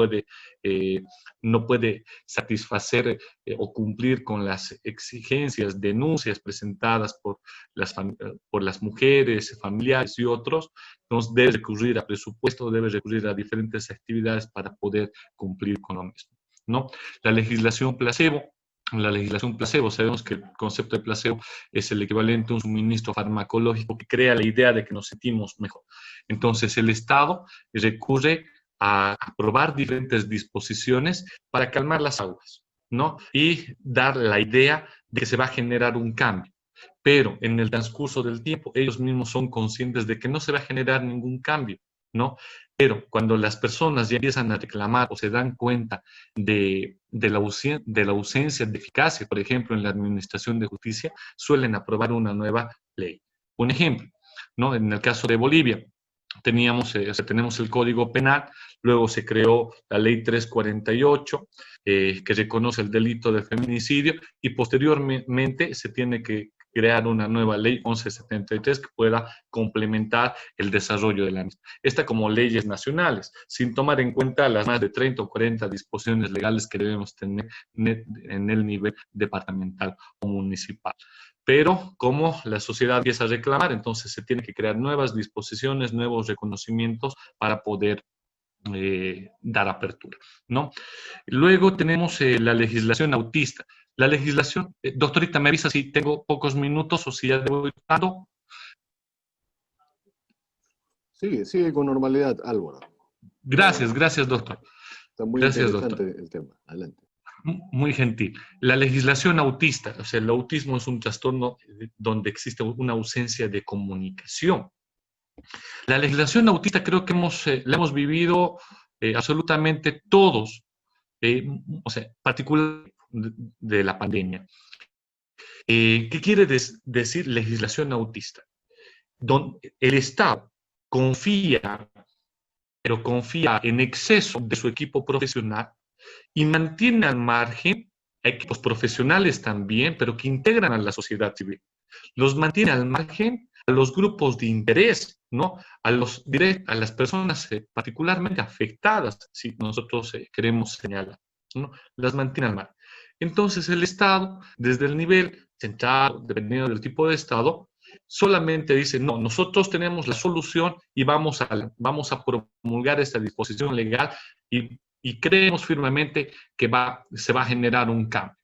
puede satisfacer o cumplir con las exigencias, denuncias presentadas por las mujeres, familiares y otros. Entonces debe recurrir a presupuesto, debe recurrir a diferentes actividades para poder cumplir con lo mismo, ¿no? La legislación placebo. La legislación placebo, sabemos que el concepto de placebo es el equivalente a un suministro farmacológico que crea la idea de que nos sentimos mejor. Entonces el Estado recurre a aprobar diferentes disposiciones para calmar las aguas, ¿no? Y dar la idea de que se va a generar un cambio. Pero en el transcurso del tiempo ellos mismos son conscientes de que no se va a generar ningún cambio, ¿no? Pero cuando las personas ya empiezan a reclamar o se dan cuenta de la ausencia de eficacia, por ejemplo, en la administración de justicia, suelen aprobar una nueva ley. Un ejemplo, ¿no? En el caso de Bolivia, tenemos el Código Penal, luego se creó la Ley 348, que reconoce el delito de feminicidio, y posteriormente se tiene que crear una nueva ley 1173 que pueda complementar el desarrollo de la misma. Esta como leyes nacionales, sin tomar en cuenta las más de 30 o 40 disposiciones legales que debemos tener en el nivel departamental o municipal. Pero como la sociedad empieza a reclamar, entonces se tiene que crear nuevas disposiciones, nuevos reconocimientos para poder dar apertura, ¿no? Luego tenemos la legislación autista. La legislación, doctorita, me avisa si tengo pocos minutos o si ya debo ir dando. Sigue con normalidad, Álvaro. Gracias, gracias, doctor. Está muy Gracias, interesante doctor. el tema. Adelante. Muy gentil. La legislación autista, o sea, el autismo es un trastorno donde existe una ausencia de comunicación. La legislación autista creo que la hemos vivido absolutamente todos, o sea, particular de la pandemia. ¿Qué quiere decir legislación autista? Donde el Estado confía, pero confía en exceso de su equipo profesional y mantiene al margen equipos profesionales también, pero que integran a la sociedad civil. Los mantiene al margen a los grupos de interés, ¿no? A las personas particularmente afectadas, si nosotros queremos señalar, ¿no? Las mantiene al margen. Entonces el Estado, desde el nivel central, dependiendo del tipo de Estado, solamente dice, no, nosotros tenemos la solución y vamos a promulgar esta disposición legal y creemos firmemente que se va a generar un cambio.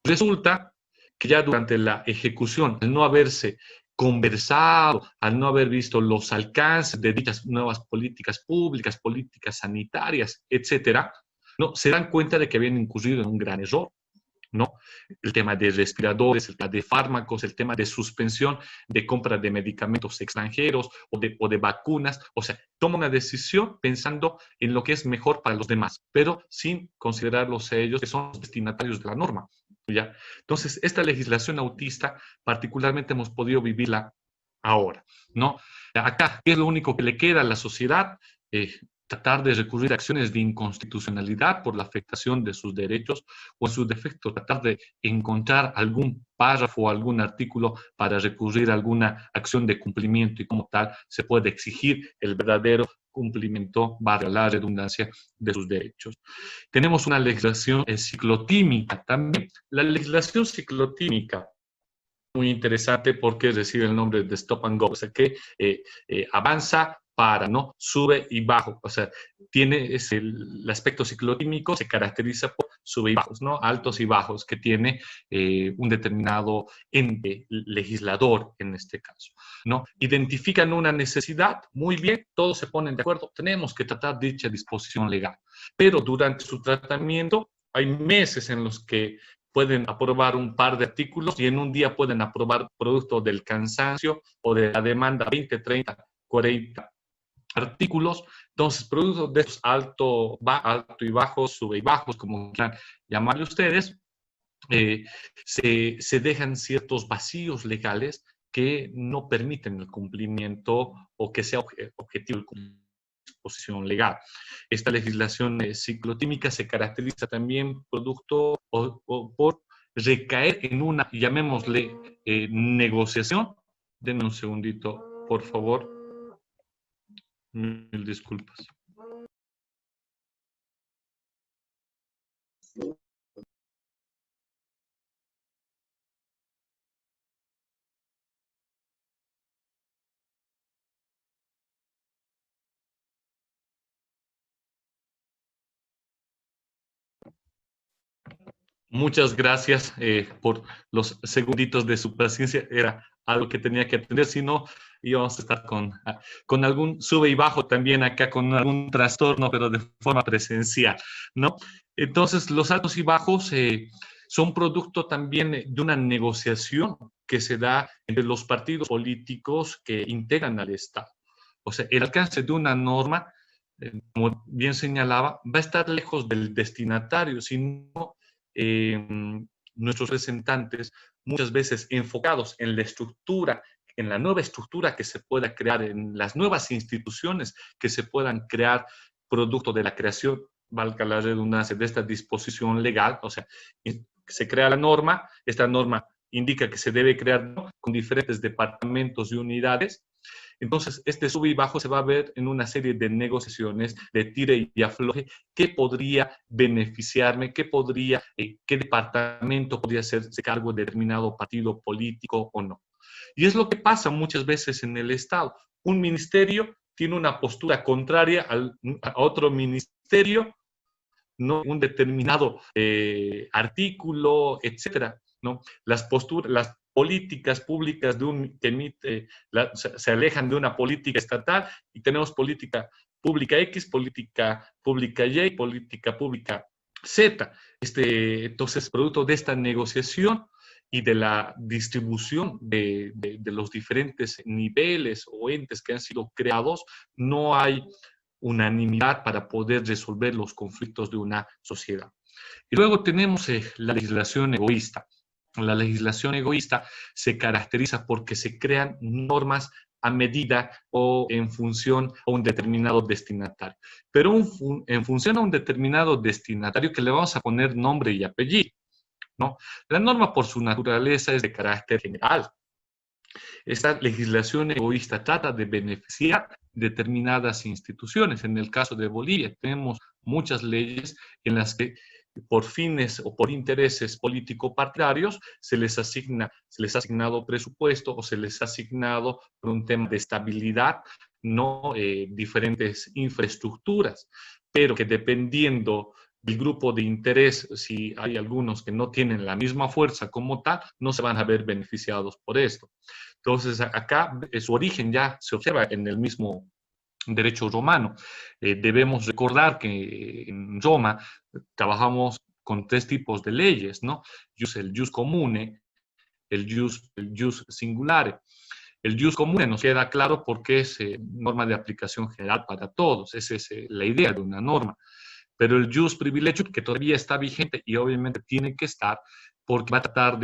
Resulta que ya durante la ejecución, al no haberse conversado, al no haber visto los alcances de dichas nuevas políticas públicas, políticas sanitarias, etcétera, ¿no? Se dan cuenta de que habían incurrido en un gran error, ¿no? El tema de respiradores, el tema de fármacos, el tema de suspensión de compra de medicamentos extranjeros o de vacunas. O sea, toma una decisión pensando en lo que es mejor para los demás, pero sin considerarlos a ellos que son los destinatarios de la norma, ¿ya? Entonces, esta legislación autista particularmente hemos podido vivirla ahora, ¿no? Acá, ¿qué es lo único que le queda a la sociedad? Tratar de recurrir a acciones de inconstitucionalidad por la afectación de sus derechos o en su defecto tratar de encontrar algún párrafo o algún artículo para recurrir a alguna acción de cumplimiento y como tal se puede exigir el verdadero cumplimiento, valga la redundancia, de sus derechos. Tenemos una legislación ciclotímica también. La legislación ciclotímica muy interesante porque recibe el nombre de stop and go, o sea que avanza, para, ¿no? Sube y bajo, o sea, tiene el aspecto ciclotímico, se caracteriza por sube y bajos, ¿no? Altos y bajos que tiene un determinado ente legislador en este caso, ¿no? Identifican una necesidad, muy bien, todos se ponen de acuerdo, tenemos que tratar dicha disposición legal, pero durante su tratamiento hay meses en los que pueden aprobar un par de artículos y en un día pueden aprobar producto del cansancio o de la demanda 20, 30, 40 artículos. Entonces, producto de estos alto y bajos, sube y bajos, como quieran llamarle ustedes, se dejan ciertos vacíos legales que no permiten el cumplimiento o que sea objetivo el cumplimiento de disposición legal. Esta legislación ciclotímica se caracteriza también producto o por recaer en una, llamémosle, negociación. Denme un segundito, por favor. Mil disculpas. Muchas gracias por los segunditos de su paciencia. Era algo que tenía que atender, si no íbamos a estar con algún sube y bajo también acá, con algún trastorno, pero de forma presencial, ¿no? Entonces, los altos y bajos son producto también de una negociación que se da entre los partidos políticos que integran al Estado. O sea, el alcance de una norma, como bien señalaba, va a estar lejos del destinatario, sino nuestros representantes, muchas veces enfocados en la estructura, en la nueva estructura que se pueda crear, en las nuevas instituciones que se puedan crear producto de la creación, valga la redundancia, de esta disposición legal, o sea, se crea la norma, esta norma indica que se debe crear, ¿no?, con diferentes departamentos y unidades. Entonces, este sub y bajo se va a ver en una serie de negociaciones, de tire y afloje, qué podría beneficiarme, qué departamento podría hacerse cargo de determinado partido político o no. Y es lo que pasa muchas veces en el Estado. Un ministerio tiene una postura contraria a otro ministerio, ¿no?, un determinado artículo, etcétera, ¿no? Las políticas públicas que emite, se alejan de una política estatal y tenemos política pública X, política pública Y, política pública Z. Entonces, producto de esta negociación y de la distribución de los diferentes niveles o entes que han sido creados, no hay unanimidad para poder resolver los conflictos de una sociedad. Y luego tenemos la legislación egoísta. La legislación egoísta se caracteriza porque se crean normas a medida o en función a un determinado destinatario. Pero en función a un determinado destinatario que le vamos a poner nombre y apellido, ¿no? La norma por su naturaleza es de carácter general. Esta legislación egoísta trata de beneficiar determinadas instituciones. En el caso de Bolivia tenemos muchas leyes en las que por fines o por intereses político-partidarios se les ha asignado presupuesto o se les ha asignado por un tema de estabilidad, no diferentes infraestructuras, pero que dependiendo del grupo de interés, si hay algunos que no tienen la misma fuerza como tal, no se van a ver beneficiados por esto. Entonces, acá su origen ya se observa en el mismo derecho romano. Debemos recordar que en Roma trabajamos con tres tipos de leyes, ¿no? El jus comune, el jus singulare. El jus comune nos queda claro porque es norma de aplicación general para todos. Esa es la idea de una norma. Pero el jus privilegium, que todavía está vigente y obviamente tiene que estar, porque va a tratar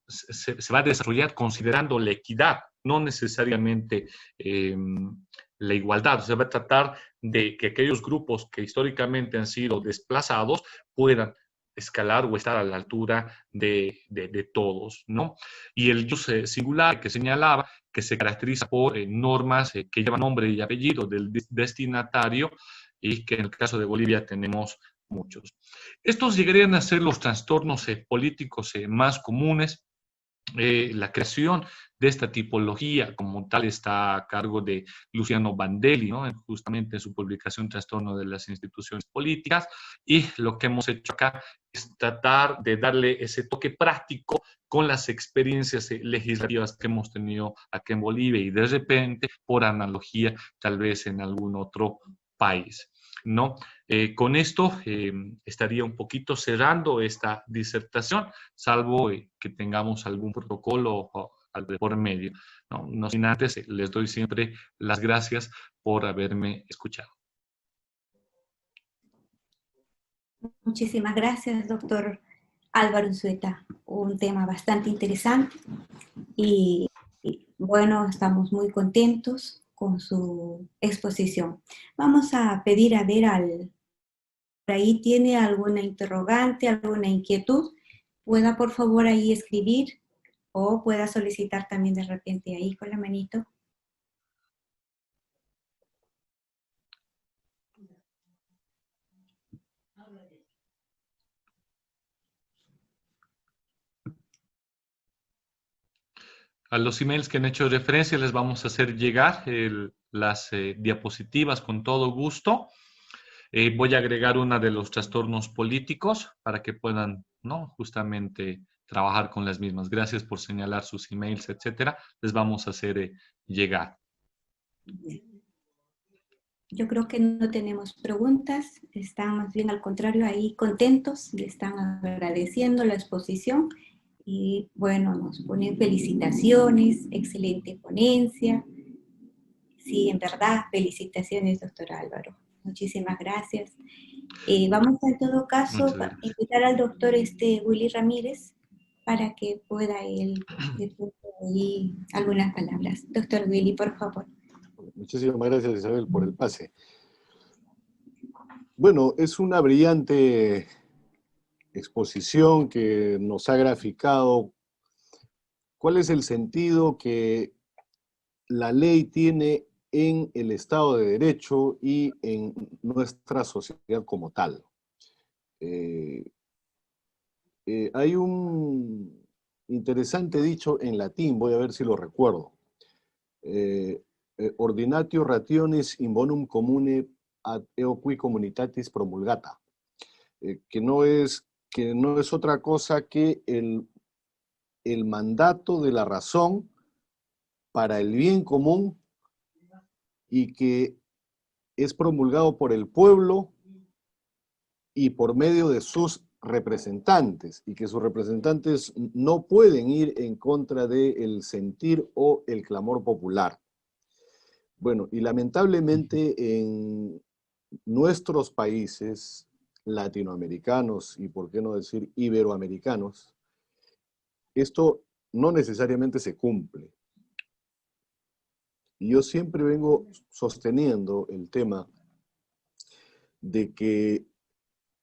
se va a desarrollar considerando la equidad, no necesariamente la igualdad. Se va a tratar de que aquellos grupos que históricamente han sido desplazados puedan escalar o estar a la altura de todos, ¿no? Y el jus singular que señalaba, que se caracteriza por normas que llevan nombre y apellido del destinatario, y que en el caso de Bolivia tenemos muchos. Estos llegarían a ser los trastornos políticos más comunes. La creación de esta tipología como tal está a cargo de Luciano Bandelli, ¿no?, justamente en su publicación Trastorno de las instituciones políticas, y lo que hemos hecho acá es tratar de darle ese toque práctico con las experiencias legislativas que hemos tenido aquí en Bolivia y de repente, por analogía, tal vez en algún otro país, ¿no? Con esto estaría un poquito cerrando esta disertación, salvo que tengamos algún protocolo por medio, ¿no? No sin antes, les doy siempre las gracias por haberme escuchado. Muchísimas gracias, doctor Álvaro Unzueta. Un tema bastante interesante y bueno, estamos muy contentos con su exposición. Vamos a pedir a ver por ahí tiene alguna interrogante, alguna inquietud, pueda por favor ahí escribir o pueda solicitar también de repente ahí con la manito. A los emails que han hecho referencia les vamos a hacer llegar las diapositivas con todo gusto. Voy a agregar una de los trastornos políticos para que puedan, ¿no?, justamente trabajar con las mismas. Gracias por señalar sus emails, etcétera. Les vamos a hacer llegar. Yo creo que no tenemos preguntas, están más bien al contrario ahí contentos, le están agradeciendo la exposición y bueno, nos ponen felicitaciones, excelente ponencia. Sí, en verdad, felicitaciones, doctor Álvaro. Muchísimas gracias. Vamos a, en todo caso, invitar al doctor Willy Ramírez para que pueda él decir ahí algunas palabras. Doctor Willy, por favor. Muchísimas gracias, Isabel, por el pase. Bueno, es una brillante exposición que nos ha graficado ¿Cuál es el sentido que la ley tiene en el Estado de Derecho y en nuestra sociedad como tal? Hay un interesante dicho en latín, voy a ver si lo recuerdo. Ordinatio rationis in bonum comune ad eo qui communitatis promulgata. Que no es otra cosa que el mandato de la razón para el bien común y que es promulgado por el pueblo y por medio de sus representantes, y que sus representantes no pueden ir en contra del sentir o el clamor popular. Bueno, y lamentablemente en nuestros países latinoamericanos, y por qué no decir iberoamericanos, esto no necesariamente se cumple. Y yo siempre vengo sosteniendo el tema de que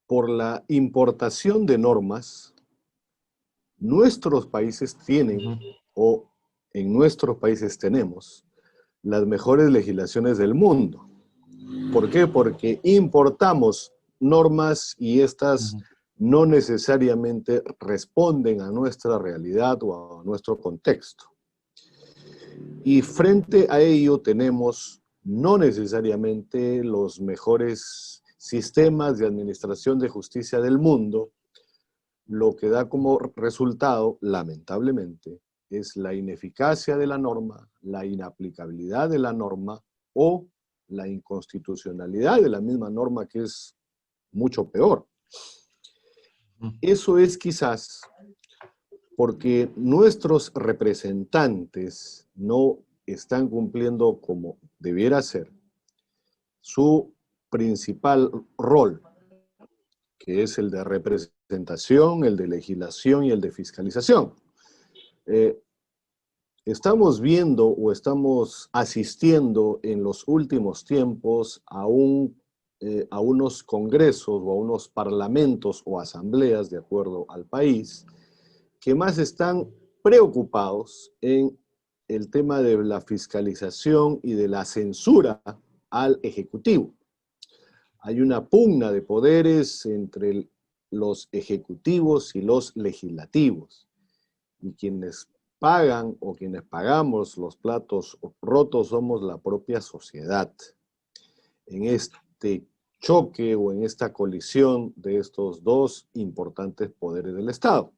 por la importación de normas, nuestros países tienen, o en nuestros países tenemos, las mejores legislaciones del mundo. ¿Por qué? Porque importamos normas y estas no necesariamente responden a nuestra realidad o a nuestro contexto. Y frente a ello tenemos no necesariamente los mejores sistemas de administración de justicia del mundo, lo que da como resultado, lamentablemente, es la ineficacia de la norma, la inaplicabilidad de la norma o la inconstitucionalidad de la misma norma, que es mucho peor. Eso es quizás porque nuestros representantes no están cumpliendo como debiera ser su principal rol, que es el de representación, el de legislación y el de fiscalización. Estamos viendo o estamos asistiendo en los últimos tiempos a unos congresos o a unos parlamentos o asambleas, de acuerdo al país, que más están preocupados en el tema de la fiscalización y de la censura al Ejecutivo. Hay una pugna de poderes entre los ejecutivos y los legislativos, y quienes pagan o quienes pagamos los platos rotos somos la propia sociedad. En este choque o en esta colisión de estos dos importantes poderes del Estado.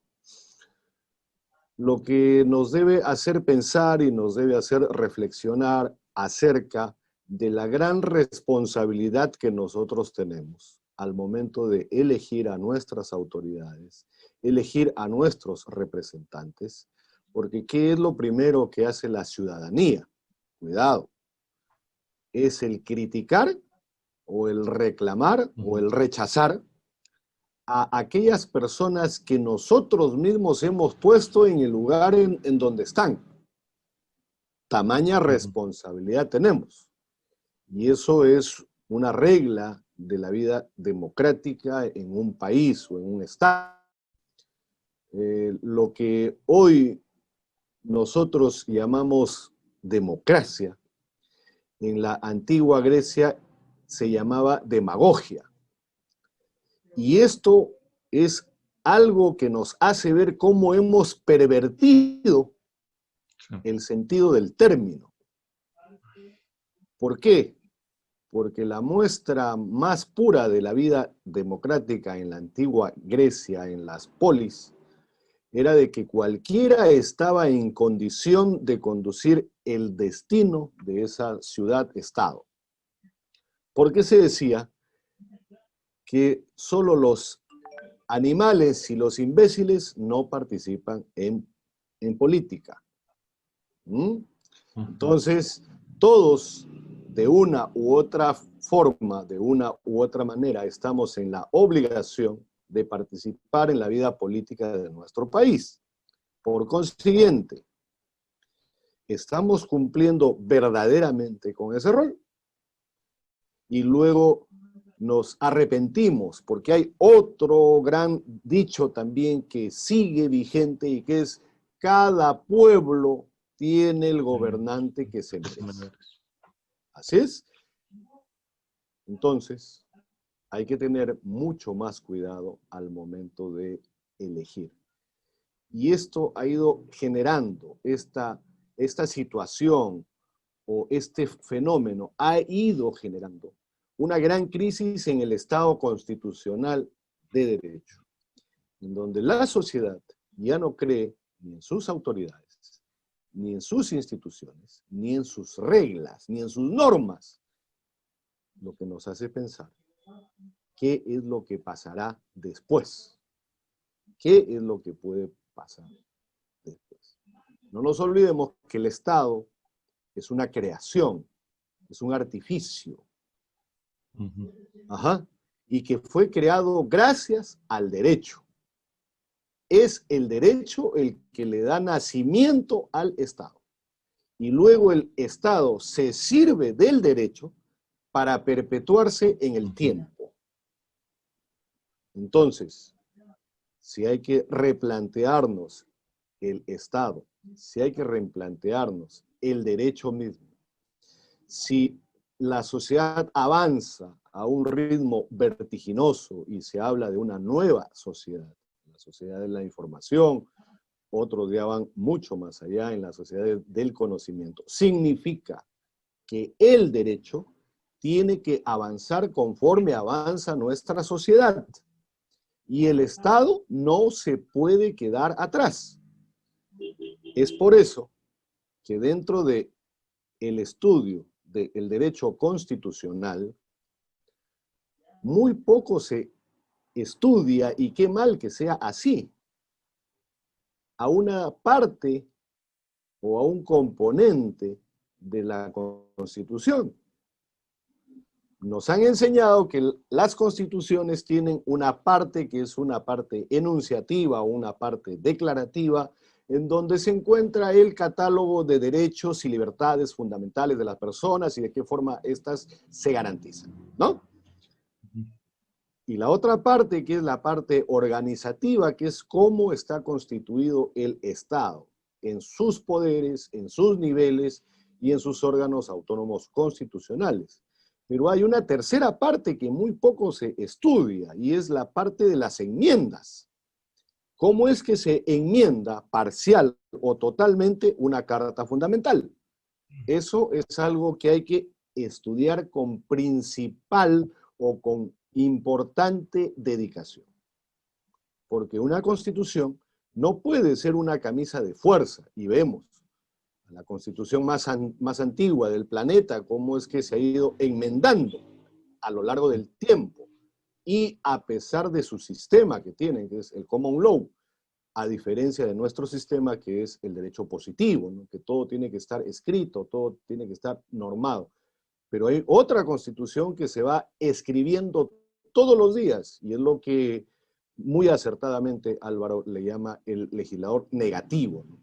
Lo que nos debe hacer pensar y nos debe hacer reflexionar acerca de la gran responsabilidad que nosotros tenemos al momento de elegir a nuestras autoridades, elegir a nuestros representantes, porque ¿qué es lo primero que hace la ciudadanía? Cuidado, es el criticar o el reclamar o el rechazar a aquellas personas que nosotros mismos hemos puesto en el lugar en donde están. Tamaña responsabilidad tenemos. Y eso es una regla de la vida democrática en un país o en un estado. Lo que hoy nosotros llamamos democracia, en la antigua Grecia se llamaba demagogia. Y esto es algo que nos hace ver cómo hemos pervertido el sentido del término. ¿Por qué? Porque la muestra más pura de la vida democrática en la antigua Grecia, en las polis, era de que cualquiera estaba en condición de conducir el destino de esa ciudad-estado. ¿Por qué se decía que solo los animales y los imbéciles no participan en política? Entonces, todos de una u otra forma, de una u otra manera, estamos en la obligación de participar en la vida política de nuestro país. Por consiguiente, ¿estamos cumpliendo verdaderamente con ese rol? Y luego nos arrepentimos, porque hay otro gran dicho también que sigue vigente y que es: cada pueblo tiene el gobernante que se merece. Así es. Entonces, hay que tener mucho más cuidado al momento de elegir. Y esto ha ido generando, esta situación o este fenómeno ha ido generando una gran crisis en el Estado constitucional de derecho, en donde la sociedad ya no cree ni en sus autoridades, ni en sus instituciones, ni en sus reglas, ni en sus normas, lo que nos hace pensar qué es lo que pasará después, qué es lo que puede pasar después. No nos olvidemos que el Estado es una creación, es un artificio, y que fue creado gracias al derecho. Es el derecho el que le da nacimiento al Estado. Y luego el Estado se sirve del derecho para perpetuarse en el tiempo. Entonces, si hay que replantearnos el Estado, si hay que replantearnos el derecho mismo, si la sociedad avanza a un ritmo vertiginoso y se habla de una nueva sociedad, la sociedad de la información, otros ya van mucho más allá en la sociedad del conocimiento, significa que el derecho tiene que avanzar conforme avanza nuestra sociedad. Y el Estado no se puede quedar atrás. Es por eso que dentro del estudio del derecho constitucional, muy poco se estudia, y qué mal que sea así, a una parte o a un componente de la Constitución. Nos han enseñado que las constituciones tienen una parte que es una parte enunciativa o una parte declarativa, en donde se encuentra el catálogo de derechos y libertades fundamentales de las personas y de qué forma éstas se garantizan, ¿no? Y la otra parte, que es la parte organizativa, que es cómo está constituido el Estado, en sus poderes, en sus niveles y en sus órganos autónomos constitucionales. Pero hay una tercera parte que muy poco se estudia, y es la parte de las enmiendas. ¿Cómo es que se enmienda parcial o totalmente una carta fundamental? Eso es algo que hay que estudiar con principal o con importante dedicación. Porque una constitución no puede ser una camisa de fuerza, y vemos la constitución más antigua del planeta, cómo es que se ha ido enmendando a lo largo del tiempo, y a pesar de su sistema que tienen, que es el common law, a diferencia de nuestro sistema que es el derecho positivo, ¿no? Que todo tiene que estar escrito, todo tiene que estar normado. Pero hay otra constitución que se va escribiendo todos los días, y es lo que muy acertadamente Álvaro le llama el legislador negativo, ¿no?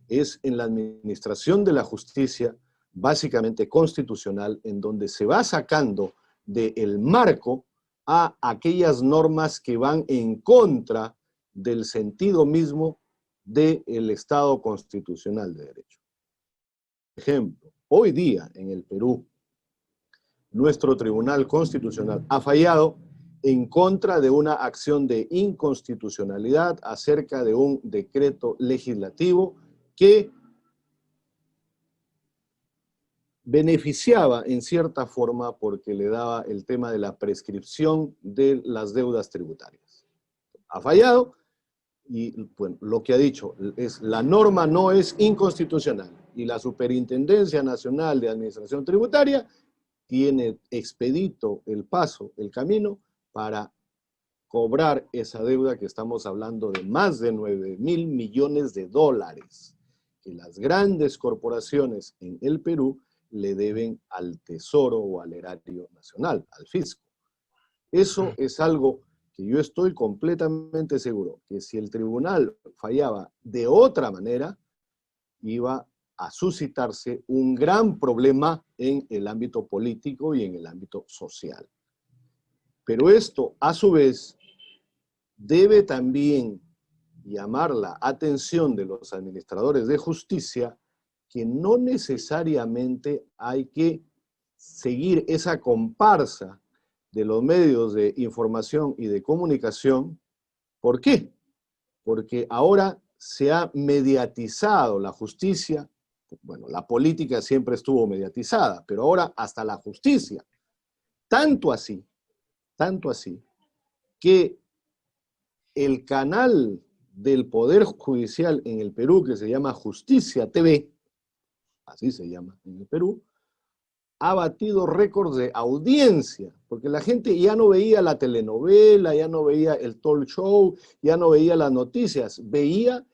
Es en la administración de la justicia, básicamente constitucional, en donde se va sacando del marco a aquellas normas que van en contra del sentido mismo del Estado constitucional de derecho. Por ejemplo, hoy día en el Perú, nuestro Tribunal Constitucional ha fallado en contra de una acción de inconstitucionalidad acerca de un decreto legislativo que beneficiaba en cierta forma porque le daba el tema de la prescripción de las deudas tributarias. Ha fallado y bueno, lo que ha dicho es la norma no es inconstitucional y la Superintendencia Nacional de Administración Tributaria tiene expedito el paso, el camino para cobrar esa deuda, que estamos hablando de más de 9.000 millones de dólares que las grandes corporaciones en el Perú le deben al Tesoro o al Erario Nacional, al fisco. Eso es algo que yo estoy completamente seguro que si el tribunal fallaba de otra manera, iba a suscitarse un gran problema en el ámbito político y en el ámbito social. Pero esto, a su vez, debe también llamar la atención de los administradores de justicia que no necesariamente hay que seguir esa comparsa de los medios de información y de comunicación. ¿Por qué? Porque ahora se ha mediatizado la justicia. Bueno, la política siempre estuvo mediatizada, pero ahora hasta la justicia. Tanto así, que el canal del Poder Judicial en el Perú, que se llama Justicia TV, así se llama en el Perú, ha batido récords de audiencia, porque la gente ya no veía la telenovela, ya no veía el talk show, ya no veía las noticias, veía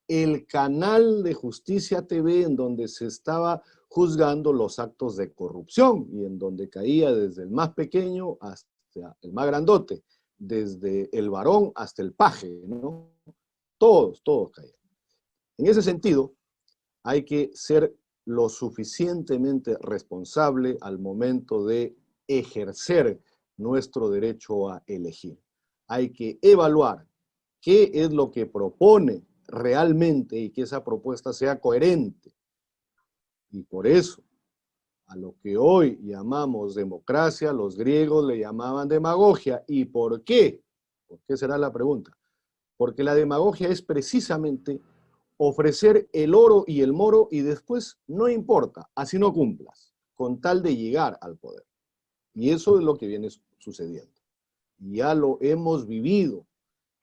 el canal de Justicia TV en donde se estaba juzgando los actos de corrupción y en donde caía desde el más pequeño hasta el más grandote, desde el varón hasta el paje, ¿no? Todos caían. En ese sentido, hay que ser lo suficientemente responsable al momento de ejercer nuestro derecho a elegir. Hay que evaluar qué es lo que propone realmente y que esa propuesta sea coherente. Y por eso, a lo que hoy llamamos democracia, los griegos le llamaban demagogia. ¿Y por qué? ¿Por qué será la pregunta? Porque la demagogia es precisamente ofrecer el oro y el moro y después no importa, así no cumplas, con tal de llegar al poder. Y eso es lo que viene sucediendo. Ya lo hemos vivido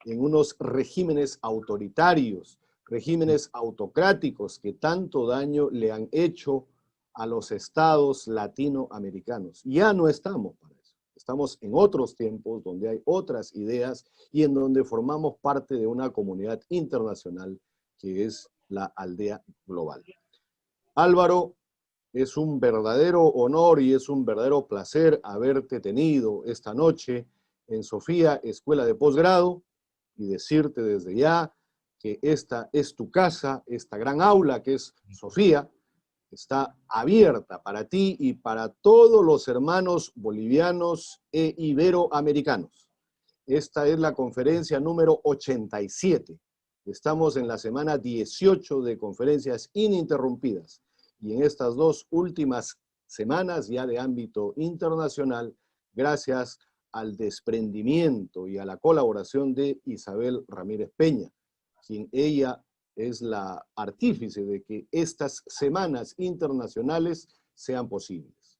en unos regímenes autoritarios, regímenes autocráticos que tanto daño le han hecho a los estados latinoamericanos. Ya no estamos para eso. Estamos en otros tiempos donde hay otras ideas y en donde formamos parte de una comunidad internacional que es la aldea global. Álvaro, es un verdadero honor y es un verdadero placer haberte tenido esta noche en Sofía Escuela de Posgrado y decirte desde ya que esta es tu casa, esta gran aula que es Sofía, está abierta para ti y para todos los hermanos bolivianos e iberoamericanos. Esta es la conferencia número 87. Estamos en la semana 18 de conferencias ininterrumpidas. Y en estas dos últimas semanas ya de ámbito internacional, gracias al desprendimiento y a la colaboración de Isabel Ramírez Peña, quien ella es la artífice de que estas semanas internacionales sean posibles.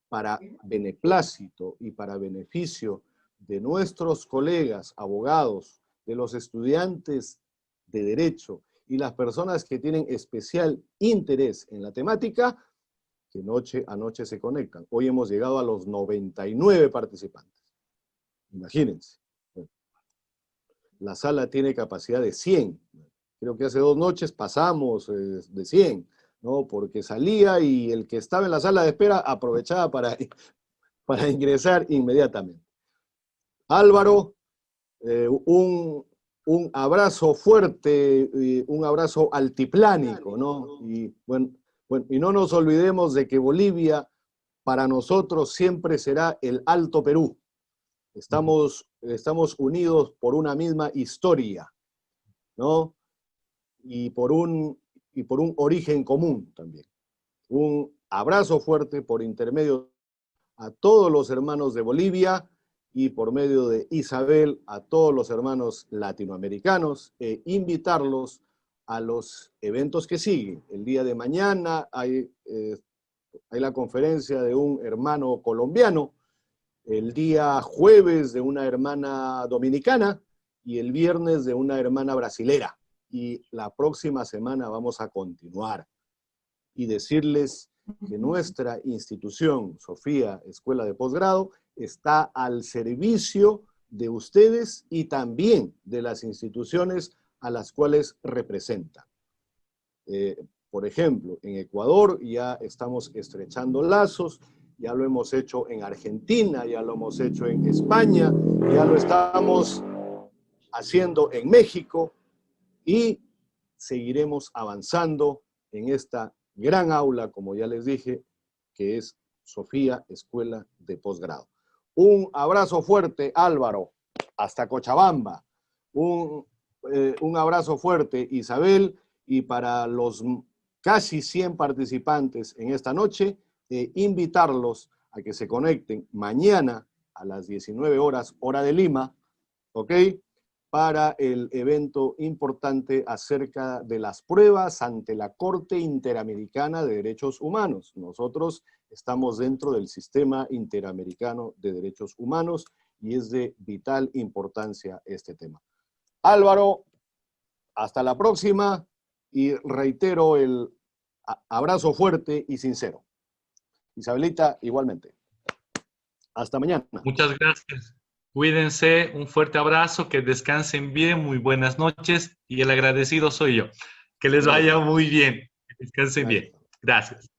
Para beneplácito y para beneficio de nuestros colegas abogados, de los estudiantes de Derecho y las personas que tienen especial interés en la temática, que noche a noche se conectan. Hoy hemos llegado a los 99 participantes. Imagínense. La sala tiene capacidad de 100. Creo que hace 2 noches pasamos de 100, ¿no? Porque salía y el que estaba en la sala de espera aprovechaba para ingresar inmediatamente. Álvaro, un abrazo fuerte, un abrazo altiplánico, ¿no? Y, bueno, y no nos olvidemos de que Bolivia para nosotros siempre será el Alto Perú. Estamos unidos por una misma historia, ¿no? Y por un origen común también. Un abrazo fuerte por intermedio a todos los hermanos de Bolivia y por medio de Isabel a todos los hermanos latinoamericanos e invitarlos a los eventos que siguen. El día de mañana hay la conferencia de un hermano colombiano, el día jueves de una hermana dominicana y el viernes de una hermana brasilera. Y la próxima semana vamos a continuar y decirles que nuestra institución, Sofía Escuela de Posgrado, está al servicio de ustedes y también de las instituciones a las cuales representan. Por ejemplo, en Ecuador ya estamos estrechando lazos, ya lo hemos hecho en Argentina, ya lo hemos hecho en España, ya lo estamos haciendo en México y seguiremos avanzando en esta gran aula, como ya les dije, que es Sofía Escuela de Posgrado. Un abrazo fuerte, Álvaro, hasta Cochabamba. Un un abrazo fuerte, Isabel, y para los casi 100 participantes en esta noche, invitarlos a que se conecten mañana a las 19 horas, hora de Lima, ¿ok? Para el evento importante acerca de las pruebas ante la Corte Interamericana de Derechos Humanos. Nosotros estamos dentro del Sistema Interamericano de Derechos Humanos y es de vital importancia este tema. Álvaro, hasta la próxima y reitero el abrazo fuerte y sincero. Isabelita, igualmente. Hasta mañana. Muchas gracias. Cuídense, un fuerte abrazo, que descansen bien, muy buenas noches y el agradecido soy yo. Que les vaya muy bien, que descansen bien. Gracias.